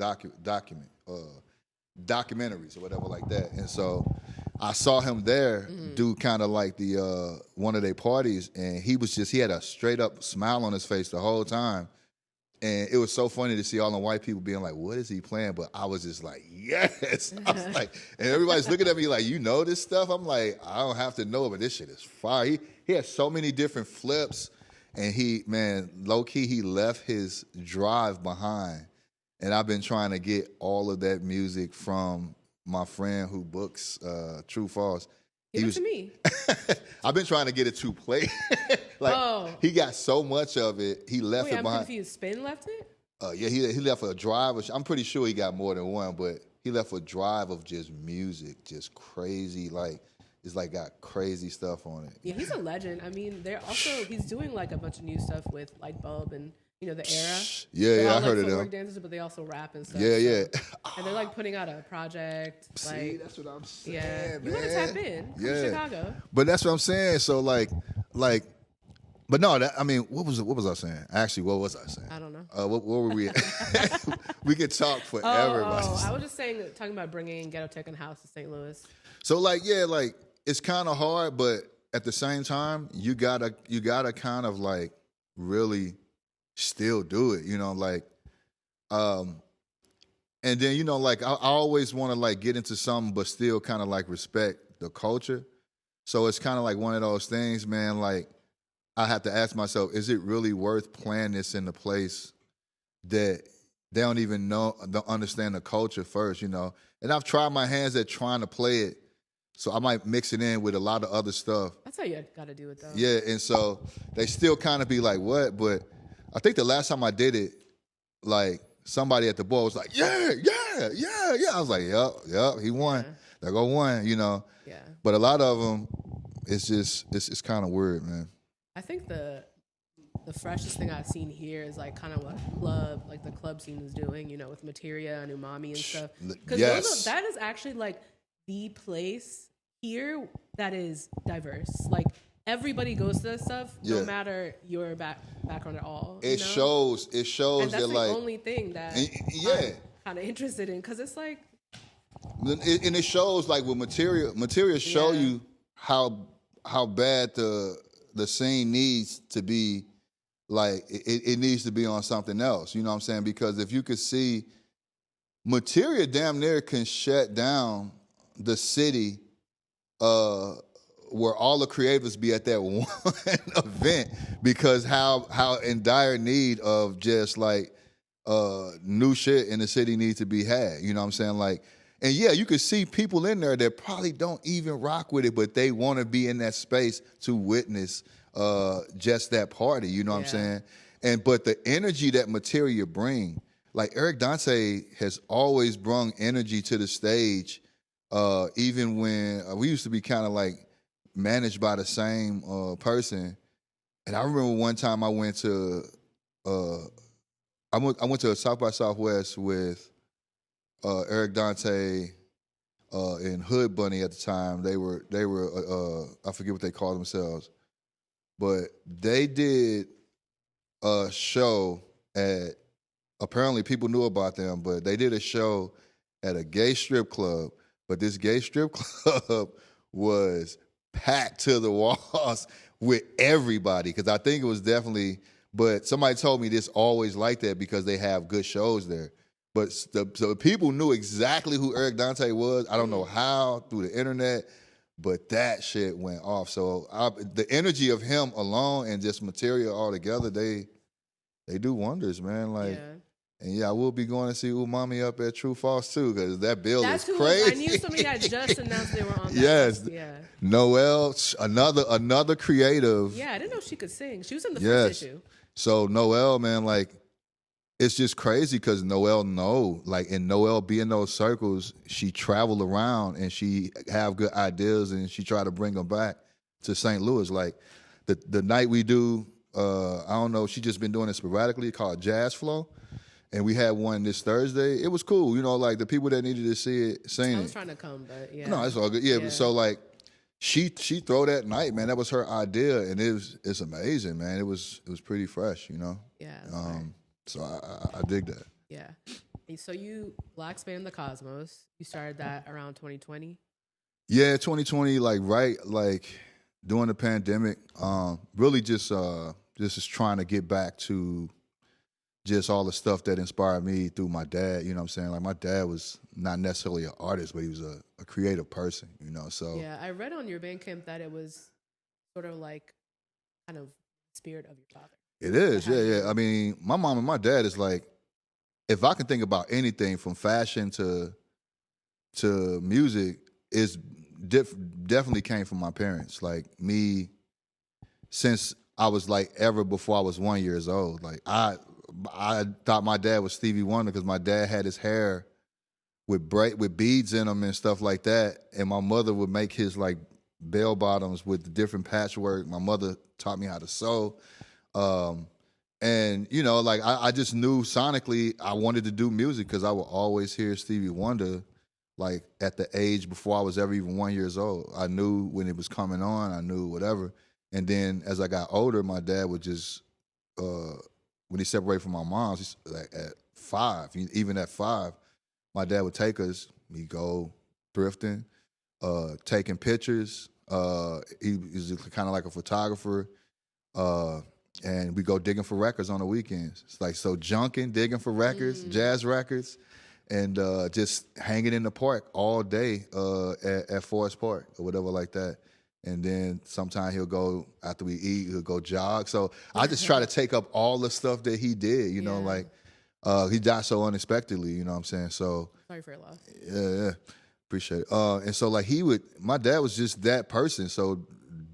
documentaries or whatever like that. And so I saw him there do kind of like the one of their parties, and he had a straight up smile on his face the whole time. And it was so funny to see all the white people being like, what is he playing? But I was just like, yes. I was like, and everybody's looking at me like, you know this stuff? I'm like, I don't have to know it, but this shit is fire. He has so many different flips. And low-key, he left his drive behind. And I've been trying to get all of that music from my friend who books True Falls. Give it to me. I've been trying to get it to play. He got so much of it, he left it behind. I'm confused. Spin left it? Yeah, he left a drive. I'm pretty sure he got more than one, but he left a drive of just music, just crazy, like, it's like got crazy stuff on it. Yeah, he's a legend. I mean, he's doing like a bunch of new stuff with Lightbulb and the Era. Yeah, I heard of them. Footwork dancers, but they also rap and stuff. Yeah. And they're like putting out a project. See, that's what I'm saying. Yeah, man. You want to tap in? Come to Chicago. But that's what I'm saying. So but no, what was I saying? Actually, what was I saying? I don't know. What were we at? We could talk forever. I was just talking about bringing Ghetto Tech and House to St. Louis. So it's kind of hard, but at the same time, you gotta kind of like really still do it, and then I always want to like get into something, but still kind of like respect the culture. So it's kind of like one of those things, man. Like I have to ask myself, is it really worth playing this in the place that they don't even don't understand the culture first, And I've tried my hands at trying to play it. So I might mix it in with a lot of other stuff. That's how you got to do it, though. Yeah, and so they still kind of be like, what? But I think the last time I did it, like, somebody at the bar was like, yeah. I was like, yep, he won. Yeah. There go one, Yeah. But a lot of them, it's just, it's kind of weird, man. I think the freshest thing I've seen here is like kind of what the club scene is doing, with Materia and Umami and stuff. Because that is actually like the place here that is diverse. Like everybody goes to that stuff, no matter your background at all. It shows. It shows and that's that the only thing that I'm kind of interested in, because it's like, and it shows like with Materia show you how bad the scene needs to be. Like it needs to be on something else. You know what I'm saying? Because if you could see, Materia damn near can shut down the city where all the creatives be at that one event, because how in dire need of just like new shit in the city needs to be had. You know what I'm saying? Like, and you could see people in there that probably don't even rock with it, but they want to be in that space to witness just that party. You know what I'm saying? But the energy that Materia bring, like Eric Dante has always brung energy to the stage. Even when we used to be kind of like managed by the same person. And I remember one time I went to a South by Southwest with Eric Dante and Hood Bunny at the time. They were I forget what they called themselves, but they did a show at, apparently people knew about them, but they did a show at a gay strip club. But this gay strip club was packed to the walls with everybody, because I think it was definitely, but somebody told me this always like that because they have good shows there. But so people knew exactly who Eric Dante was. I don't know how, through the internet, but that shit went off. So the energy of him alone and just Materia all together, they do wonders, man. Like, And yeah, I will be going to see Umami up at True Falls too, because that bill That's is who crazy. I knew somebody had just announced they were on that Yes. list. Yeah. Noelle, another creative. Yeah, I didn't know she could sing. She was in the Yes. first issue. So Noelle, man, like, it's just crazy because Noelle and Noelle be in those circles, she travel around and she have good ideas and she try to bring them back to St. Louis. Like the night we do, I don't know, she just been doing it sporadically called Jazz Flow. And we had one this Thursday. It was cool. You know, like the people that needed to see it, seen it. I was trying to come, but yeah. No, it's all good. Yeah, but so like she throw that night, man. That was her idea, and it's amazing, man. It was pretty fresh, you know. Yeah. So I dig that. Yeah. So you Black Spade in the Cosmos. You started that around 2020. Yeah, 2020, like during the pandemic. Really just is trying to get back to just all the stuff that inspired me through my dad, you know what I'm saying? Like, my dad was not necessarily an artist, but he was a creative person, you know, so. Yeah, I read on your Bandcamp that it was sort of like kind of spirit of your father. It is, yeah. I mean, my mom and my dad is like, if I can think about anything from fashion to music, it's definitely came from my parents. Like, me, since I was like ever before I was 1 year old, like, I thought my dad was Stevie Wonder because my dad had his hair with beads in them and stuff like that. And my mother would make his like bell bottoms with the different patchwork. My mother taught me how to sew. And, you know, like I just knew sonically I wanted to do music because I would always hear Stevie Wonder like at the age before I was ever even 1 year old. I knew when it was coming on. I knew whatever. And then as I got older, my dad would just when he separated from my mom, like at 5, even at 5, my dad would take us. We'd go thrifting, taking pictures. He was kind of like a photographer, and we go digging for records on the weekends. It's like so junking, digging for records, jazz records, and just hanging in the park all day at Forest Park or whatever like that. And then sometime he'll go, after we eat, he'll go jog. So I just try to take up all the stuff that he did, you know, like he died so unexpectedly, you know what I'm saying? So sorry for your loss. Yeah. Appreciate it. And so like my dad was just that person. So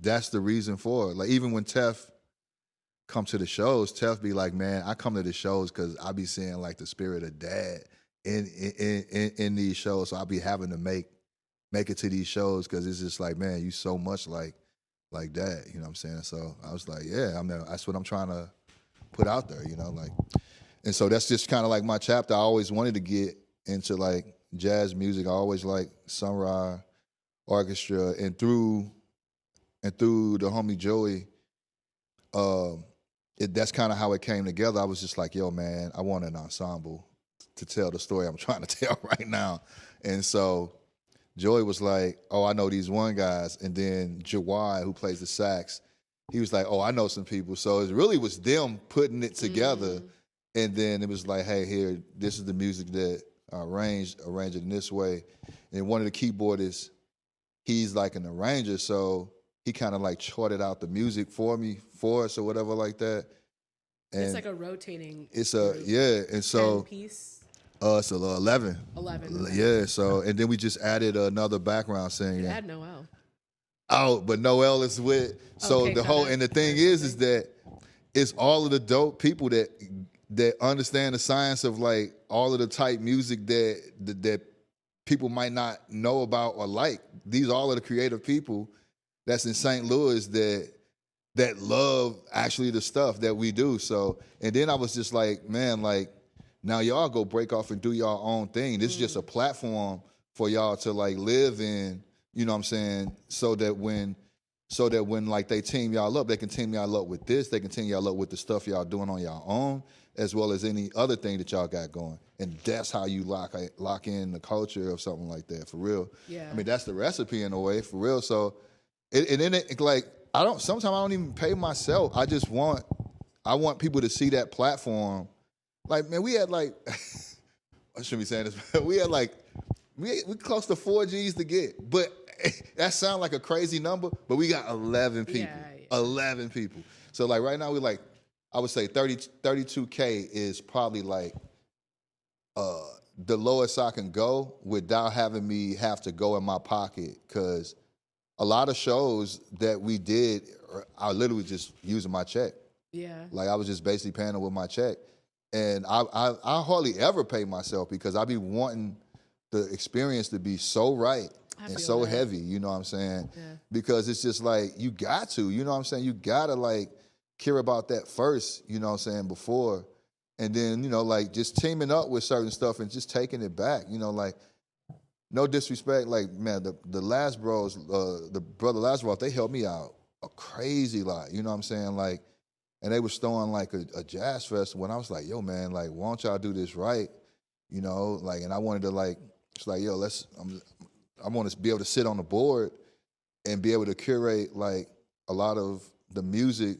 that's the reason for it. Like even when Tef come to the shows, Tef be like, man, I come to the shows because I be seeing like the spirit of dad in these shows. So I be having to make it to these shows because it's just like, man, you so much like that, you know what I'm saying? So I was like, yeah, that's what I'm trying to put out there, you know, like, and so that's just kind of like my chapter. I always wanted to get into like jazz music. I always like Sunrise Orchestra, and through the homie Joey, that's kind of how it came together. I was just like, yo, man, I want an ensemble to tell the story I'm trying to tell right now, and so Joey was like, oh, I know these one guys. And then Jawai, who plays the sax, he was like, oh, I know some people. So it really was them putting it together. And then it was like, hey, here, this is the music that I arrange it in this way. And one of the keyboardists, he's like an arranger. So he kind of like charted out the music for us or whatever like that. And it's like a rotating. It's and so 10 piece. It's 11. 11. Yeah, so, and then we just added another background singer. You add Noelle. Oh, but Noelle is with, so Okay, the whole, and the thing is that it's all of the dope people that understand the science of like all of the type music that people might not know about or like. These are all of the creative people that's in St. Louis that love actually the stuff that we do. So, and then I was just like, man, like, now y'all go break off and do y'all own thing. This is just a platform for y'all to like live in, you know what I'm saying? So that when like they team y'all up, they can team y'all up with this, they can team y'all up with the stuff y'all doing on y'all own, as well as any other thing that y'all got going. And that's how you lock in the culture of something like that, for real. Yeah. I mean, that's the recipe in a way, for real. So, and then it like, sometimes I don't even pay myself. I want people to see that platform. Like, man, we had like, I shouldn't be saying this, but we had like, we close to 4 Gs to get. But that sounds like a crazy number, but we got 11 people. Yeah. 11 people. So like right now we like, I would say 32K is probably like the lowest I can go without having me have to go in my pocket, because a lot of shows that we did, I literally just using my check. Yeah. Like I was just basically paying them with my check. And I hardly ever pay myself because I be wanting the experience to be so right and so heavy, you know what I'm saying? Yeah. Because it's just like, you got to, you know what I'm saying? You got to like care about that first, you know what I'm saying, before. And then, you know, like just teaming up with certain stuff and just taking it back, you know, like no disrespect. Like, man, the Last Bros, the Brother Last Bros, they helped me out a crazy lot, you know what I'm saying? Like, and they was throwing like a jazz fest when I was like, yo, man, like, why don't y'all do this right? You know, like, and I wanted to like, it's like, yo, I want to be able to sit on the board and be able to curate like a lot of the music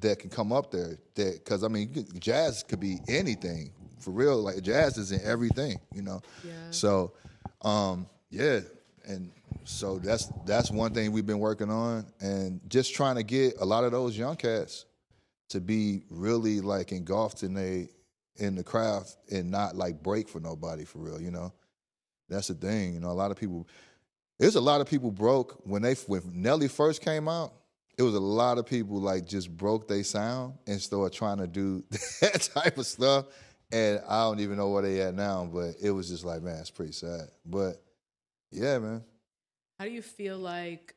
that can come up there. That, because I mean, jazz could be anything for real. Like jazz is in everything, you know. Yeah. So, yeah, and so that's one thing we've been working on, and just trying to get a lot of those young cats to be really like engulfed in the craft and not like break for nobody for real, you know. That's the thing, you know. There's a lot of people broke when Nelly first came out. It was a lot of people like just broke their sound and started trying to do that type of stuff. And I don't even know where they at now, but it was just like, man, it's pretty sad. But yeah, man. How do you feel like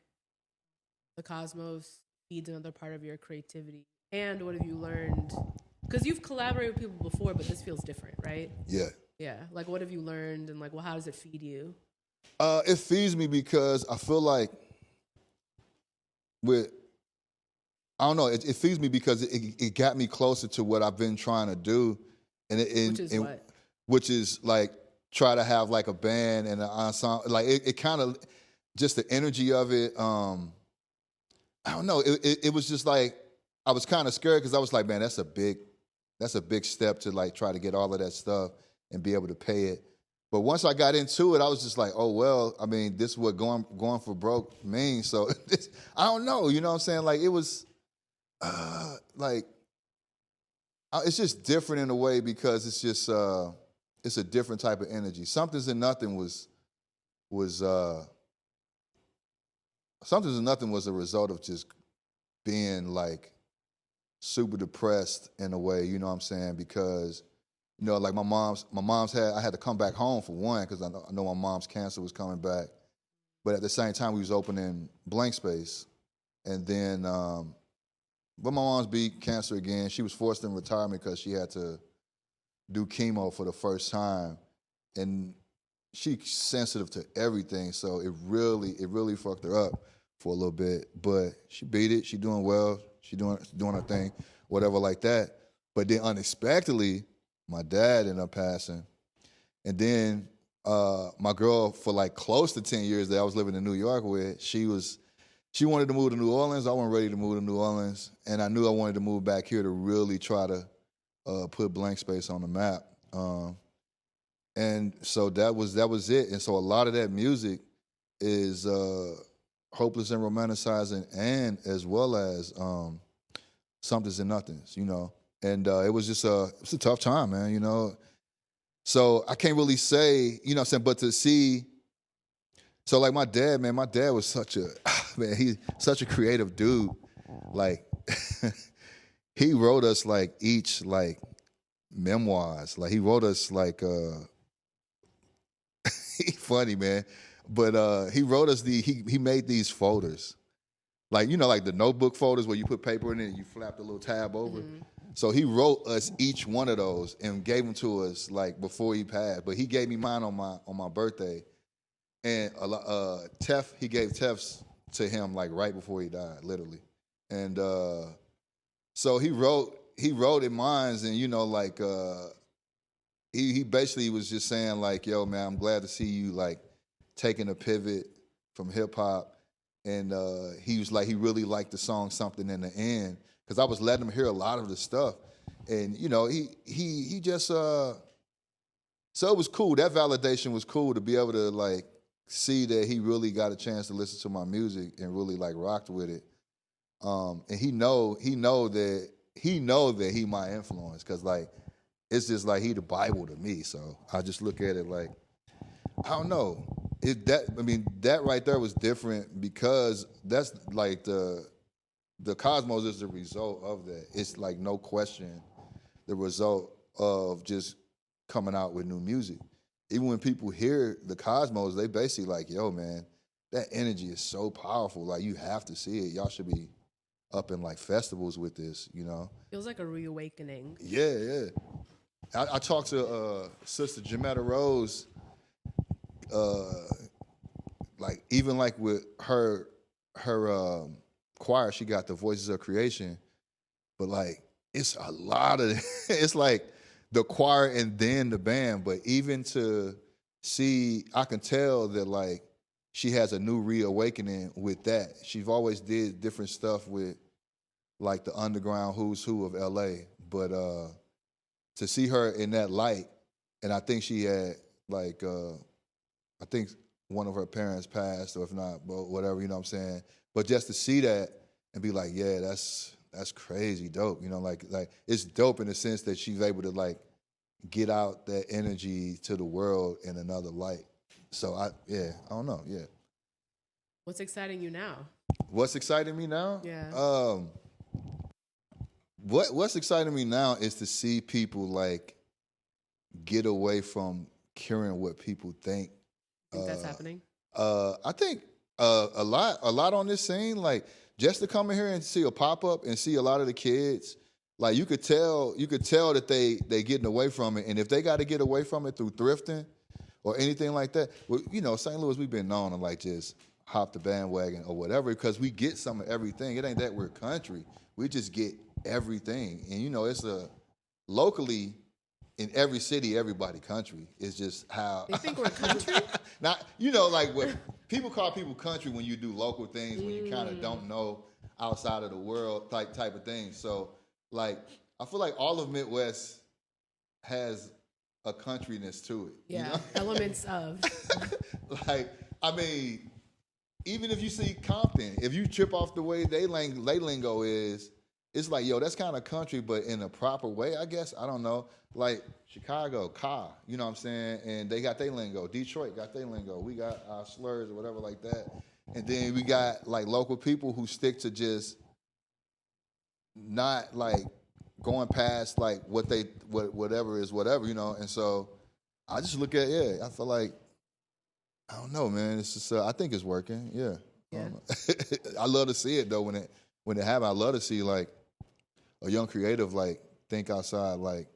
the cosmos feeds another part of your creativity? And what have you learned? Because you've collaborated with people before, but this feels different, right? Yeah. Yeah. Like, what have you learned, and like, well, how does it feed you? It feeds me because I feel like I don't know, it feeds me because it got me closer to what I've been trying to do. Which is like try to have like a band and an ensemble. Like it kind of, just the energy of it. I don't know. It was just like, I was kind of scared because I was like, man, that's a big step to like try to get all of that stuff and be able to pay it. But once I got into it, I was just like, oh, well, I mean, this is what going for broke means. So I don't know. You know what I'm saying? Like it was like, it's just different in a way because it's just, it's a different type of energy. Something's and Nothing was Something's and Nothing was a result of just being like super depressed in a way, you know what I'm saying? Because, you know, like I had to come back home for one, because I know my mom's cancer was coming back. But at the same time, we was opening Blank Space. And then, but my mom's beat cancer again. She was forced in retirement because she had to do chemo for the first time. And she's sensitive to everything. So it really fucked her up for a little bit. But she beat it. She doing well. She doing her thing, whatever like that. But then unexpectedly, my dad ended up passing. And then my girl, for like close to 10 years that I was living in New York with, she wanted to move to New Orleans. I wasn't ready to move to New Orleans. And I knew I wanted to move back here to really try to put Blank Space on the map. And so that was it. And so a lot of that music is hopeless and romanticizing, and as well as Somethings and Nothings, you know. And it was just it's a tough time, man, you know. So I can't really say, you know what I'm saying, but to see, so like my dad was such a creative dude. Like he wrote us like each like memoirs. Like he wrote us like funny, man. But he wrote us he made these folders. Like, you know, like the notebook folders where you put paper in it and you flap the little tab over. Mm-hmm. So he wrote us each one of those and gave them to us like before he passed. But he gave me mine on my birthday. And he gave Tef's to him like right before he died, literally. And so he wrote in mine, and you know, like he basically was just saying like, yo, man, I'm glad to see you like taking a pivot from hip hop. And he was like, he really liked the song Something in the End, because I was letting him hear a lot of the stuff. And, you know, he just, so it was cool. That validation was cool to be able to like see that he really got a chance to listen to my music and really like rocked with it. And he know that he my influence, because like it's just like he the Bible to me. So I just look at it like, I don't know. That right there was different because that's like the cosmos is the result of that. It's like no question the result of just coming out with new music. Even when people hear the cosmos, they basically like, yo, man, that energy is so powerful. Like, you have to see it. Y'all should be up in like festivals with this, you know? Feels like a reawakening. Yeah. I talked to Sister Jametta Rose, like even like with her choir, she got the Voices of Creation, but like it's a lot of it's like the choir and then the band. But even to see, I can tell that like she has a new reawakening with that. She's always did different stuff with like the underground who's who of LA, but to see her in that light, and I think she had like I think one of her parents passed, or if not, but whatever, you know what I'm saying? But just to see that and be like, yeah, that's crazy dope, you know, like it's dope in the sense that she's able to like get out that energy to the world in another light. So I don't know, yeah. What's exciting you now? What's exciting me now? Yeah. What's exciting me now is to see people like get away from caring what people think. Think that's happening? I think a lot on this scene, like just to come in here and see a pop-up and see a lot of the kids, like you could tell that they getting away from it. And if they got to get away from it through thrifting or anything like that, well, you know, St. Louis, we've been known to like just hop the bandwagon or whatever because we get some of everything. It ain't that we're country. We just get everything. And, you know, it's locally in every city, everybody country. It's just how... They think we're country? Not, you know, like what people call people country when you do local things, when you kind of don't know outside of the world type of thing. So, like, I feel like all of Midwest has a countryness to it. Yeah, you know? elements of. Like, I mean, even if you see Compton, if you trip off the way they lingo is, it's like, yo, that's kind of country, but in a proper way, I guess. I don't know. Like Chicago, you know what I'm saying? And they got their lingo. Detroit got their lingo. We got our slurs or whatever like that. And then we got like local people who stick to just not like going past like whatever is whatever, you know? And so I just look at, I feel like, I don't know, man. It's just, I think it's working. Yeah. I don't know. I love to see it though when it happens. I love to see like a young creative like think outside like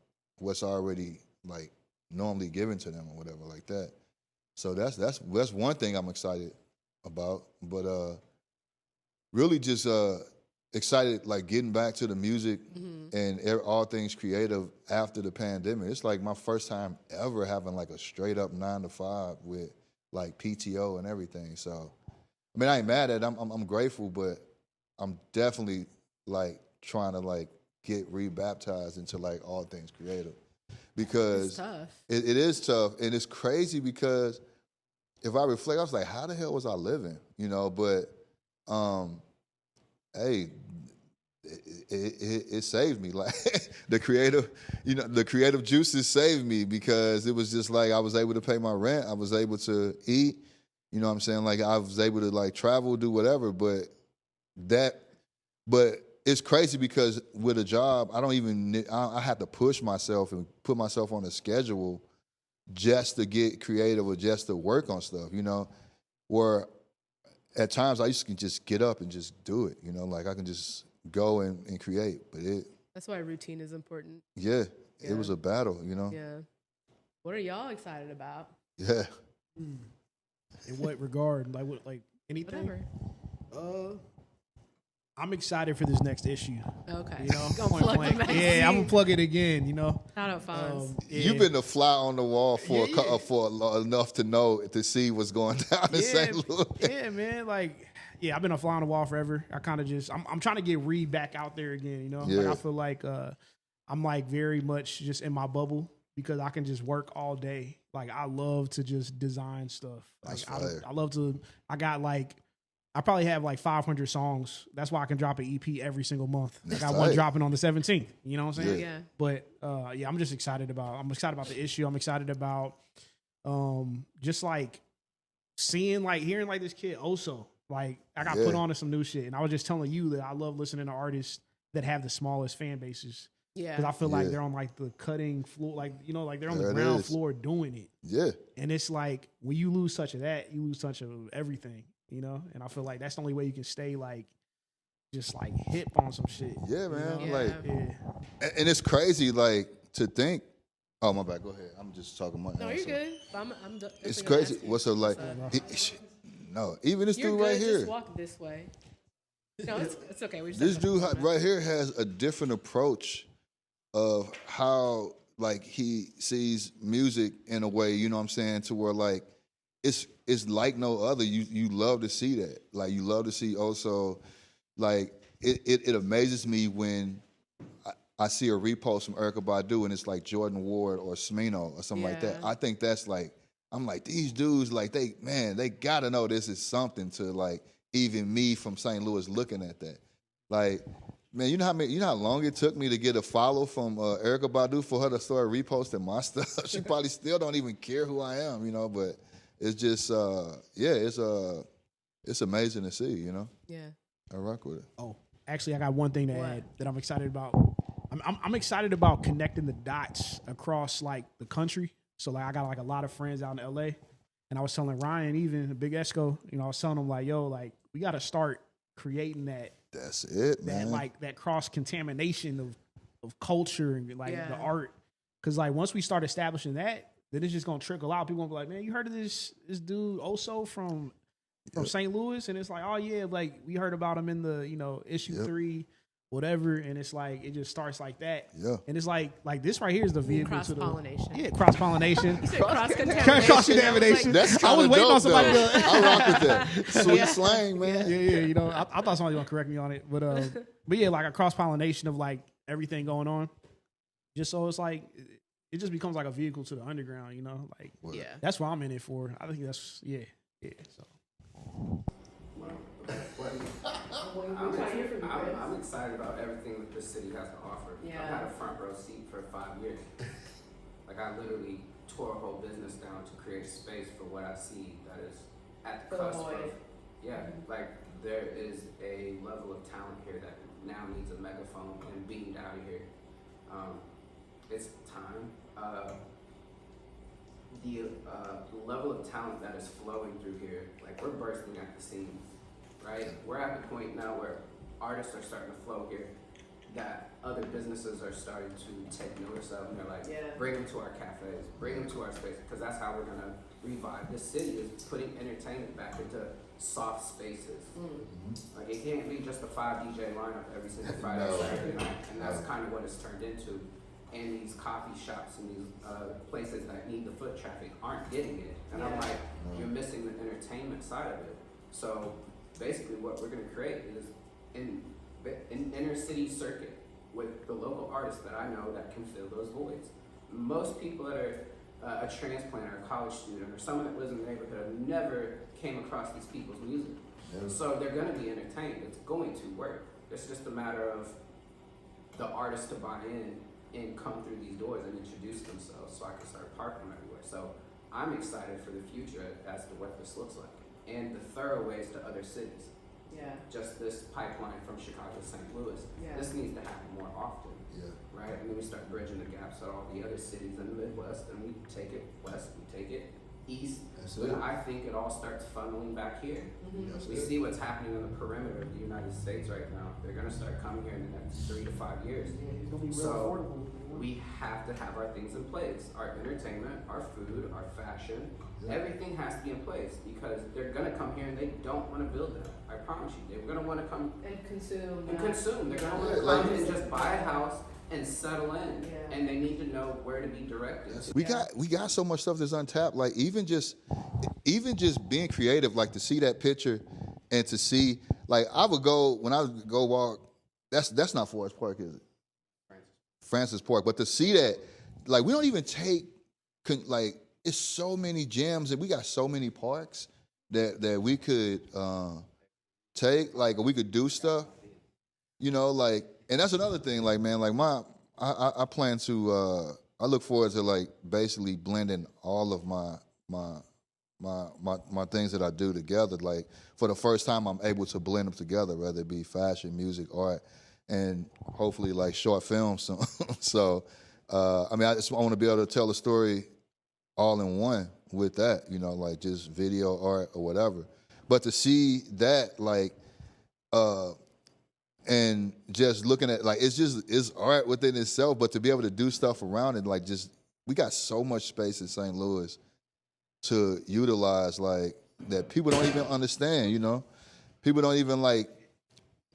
what's already like normally given to them or whatever like that. So that's one thing I'm excited about. But really just excited like getting back to the music and all things creative after the pandemic. It's like my first time ever having like a straight up 9 to 5 with like PTO and everything. So I mean, I ain't mad at it. I'm grateful, but I'm definitely like trying to like get rebaptized into like all things creative because it's tough. It is tough, and it's crazy because if I reflect, I was like, how the hell was I living? You know, but hey, it saved me. Like the creative juices saved me because it was just like I was able to pay my rent, I was able to eat. You know what I'm saying? Like I was able to like travel, do whatever, but it's crazy because with a job, I have to push myself and put myself on a schedule just to get creative or just to work on stuff, you know, where at times I used to just get up and just do it, you know, like I can just go and create, but that's why routine is important. Yeah, it was a battle, you know? Yeah. What are y'all excited about? Yeah. In what regard? Like anything? Whatever. I'm excited for this next issue. Okay. You know, Gonna plug the magazine. Yeah, I'm gonna plug it again. You know, shout out Fonz. You've been the fly on the wall for enough to know to see what's going down in St. Louis. Yeah, man. Like, I've been a fly on the wall forever. I kind of just I'm trying to get Reed back out there again. You know, like I feel like I'm like very much just in my bubble because I can just work all day. Like I love to just design stuff. Like I love to. I probably have like 500 songs. That's why I can drop an EP every single month. I got tight. one dropping on the 17th. You know what I'm saying? Yeah. But I'm just excited about. I'm excited about the issue. I'm excited about just like seeing, like hearing like this kid Oso. Like I got put on to some new shit, and I was just telling you that I love listening to artists that have the smallest fan bases. Yeah. Because I feel like they're on like the cutting floor, like like they're on the ground floor doing it. Yeah. And it's like when you lose touch of that, you lose touch of everything. And I feel like that's the only way you can stay like just like hip on some shit. Yeah, man. Yeah. And it's crazy, like, to think. Oh, my bad. Go ahead. I'm just talking about. No, you're good. I'm It's crazy. What's up, like? No, even this dude right here. Just walk this way. No, it's okay. This dude right here has a different approach of how, like, he sees music in a way, you know what I'm saying, to where, like, it's like no other. You love to see that. Like, you love to see also, like, it amazes me when I see a repost from Erykah Badu and it's like Jordan Ward or Smino or something like that. I think that's like, I'm like, these dudes, like, they gotta know this is something to, like, even me from St. Louis looking at that. Like, man, you know how long it took me to get a follow from Erykah Badu for her to start reposting my stuff? She probably still don't even care who I am, but it's just, it's amazing to see, Yeah. I rock with it. Oh, actually, I got one thing to add that I'm excited about. I'm excited about connecting the dots across like the country. So like I got like a lot of friends out in LA, and I was telling Ryan, even Big Esco, I was telling him like, yo, like we got to start creating that. That's it, man. That like that cross contamination of culture and like the art, because like once we start establishing that, then it's just gonna trickle out. People gonna be like, man, you heard of this dude Oso from St. Louis? And it's like, oh yeah, like we heard about him in the issue 3. Whatever, and it's like it just starts like that. Yeah. And it's like this right here is the vehicle cross pollination. Cross pollination. You said cross contamination. Cross contamination. That's I was waiting on somebody to I rock with that. Sweet slang, man. Yeah. I thought somebody was gonna correct me on it, but yeah, like a cross pollination of like everything going on. Just so it's like it just becomes like a vehicle to the underground, like that's what I'm in it for. I think that's so. I'm excited about everything that this city has to offer. Yeah. I've had a front row seat for 5 years. Like I literally tore a whole business down to create space for what I see that is at the cusp of. Like there is a level of talent here that now needs a megaphone and beamed out of here. It's time. The level of talent that is flowing through here, like we're bursting at the seams. Right? We're at the point now where artists are starting to flow here that other businesses are starting to take notice of, and they're like, bring them to our cafes, bring them to our space, because that's how we're going to revive. This city is putting entertainment back into soft spaces. Like it can't be just a 5 DJ lineup every single Friday, Saturday night, and that's kind of what it's turned into. And these coffee shops and these places that need the foot traffic aren't getting it. And I'm like, you're missing the entertainment side of it. So basically what we're going to create is an inner city circuit with the local artists that I know that can fill those voids. Most people that are a transplant or a college student or someone that lives in the neighborhood have never came across these people's music. So they're going to be entertained. It's going to work. It's just a matter of the artists to buy in and come through these doors and introduce themselves so I can start parking them everywhere. So I'm excited for the future as to what this looks like. And the thoroughways to other cities. Just this pipeline from Chicago to St. Louis. This needs to happen more often. Right? And then we start bridging the gaps at all the other cities in the Midwest, and we take it west, we take it east. And I think it all starts funneling back here. We see what's happening on the perimeter of the United States right now. They're going to start coming here in the next 3 to 5 years. It's gonna be real so affordable. We have to have our things in place. Our entertainment, our food, our fashion, everything has to be in place because they're going to come here and they don't want to build it. I promise you. They're going to want to come and consume. They're going to want to come and just buy a house and settle in, and they need to know where to be directed. We got so much stuff that's untapped. Like even just being creative, like to see that picture and to see, like I would go when I would go walk. That's not Forest Park, is it? Francis Park. But to see that, like we don't even take, like it's so many gyms and we got so many parks that we could take, like we could do stuff, you know, like, and that's another thing, like, man, like I plan to, I look forward to like basically blending all of my things that I do together. Like for the first time, I'm able to blend them together, whether it be fashion, music, art, and hopefully like short films soon. So, I mean, I want to be able to tell a story all in one with that, you know, like just video, art, or whatever. But to see that, like, and just looking at, like, it's art within itself, but to be able to do stuff around it, like, just, we got so much space in St. Louis to utilize, like, that people don't even understand, you know? People don't even, like,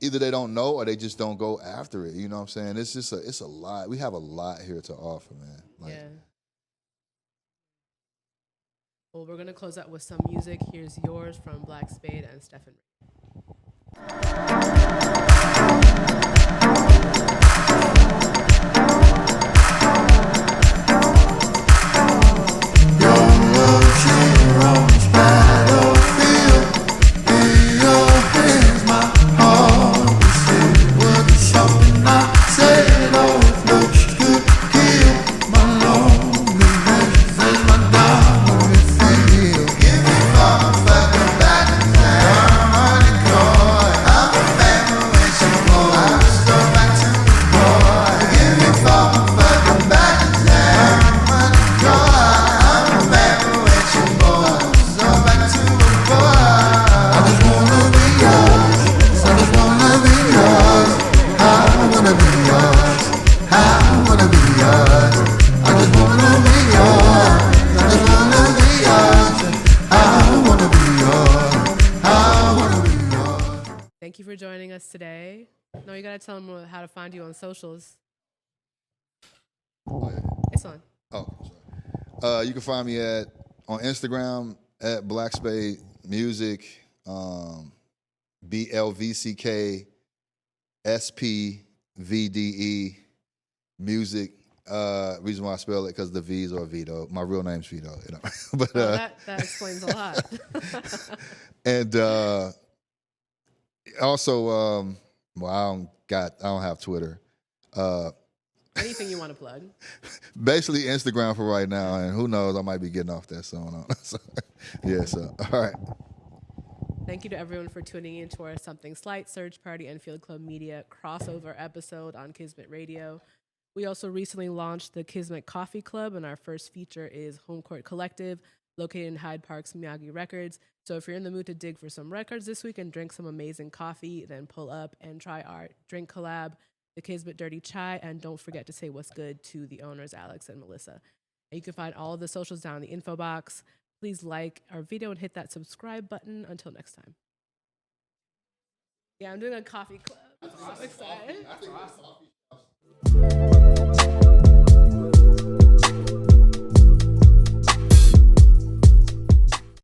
either they don't know or they just don't go after it, you know what I'm saying? It's just it's a lot. We have a lot here to offer, man. Like, yeah. Well, we're going to close out with some music. Here's Yours from Black Spade and Stephen. Thank you for joining us today. No, you gotta tell them how to find you on socials. oh, yeah. It's on. Oh, sorry. You can find me on Instagram at Black Spade Music, BLVCK SPVDE Music. Reason why I spell it because the V's are Vito. My real name's Vito, you know. But That explains a lot. and also, well, I don't have Twitter. Anything you want to plug? Basically Instagram for right now, and who knows, I might be getting off that soon. So, yeah, so all right. Thank you to everyone for tuning in to our Something Slight, Search Party, and Field Club Media crossover episode on Kismet Radio. We also recently launched the Kismet Coffee Club, and our first feature is Home Court Collective, located in Hyde Park's Miyagi Records. So if you're in the mood to dig for some records this week and drink some amazing coffee, then pull up and try our drink collab, the Kismet Dirty Chai, and don't forget to say what's good to the owners, Alex and Melissa. And you can find all of the socials down in the info box. Please like our video and hit that subscribe button. Until next time. Yeah, I'm doing a coffee club. I'm so excited.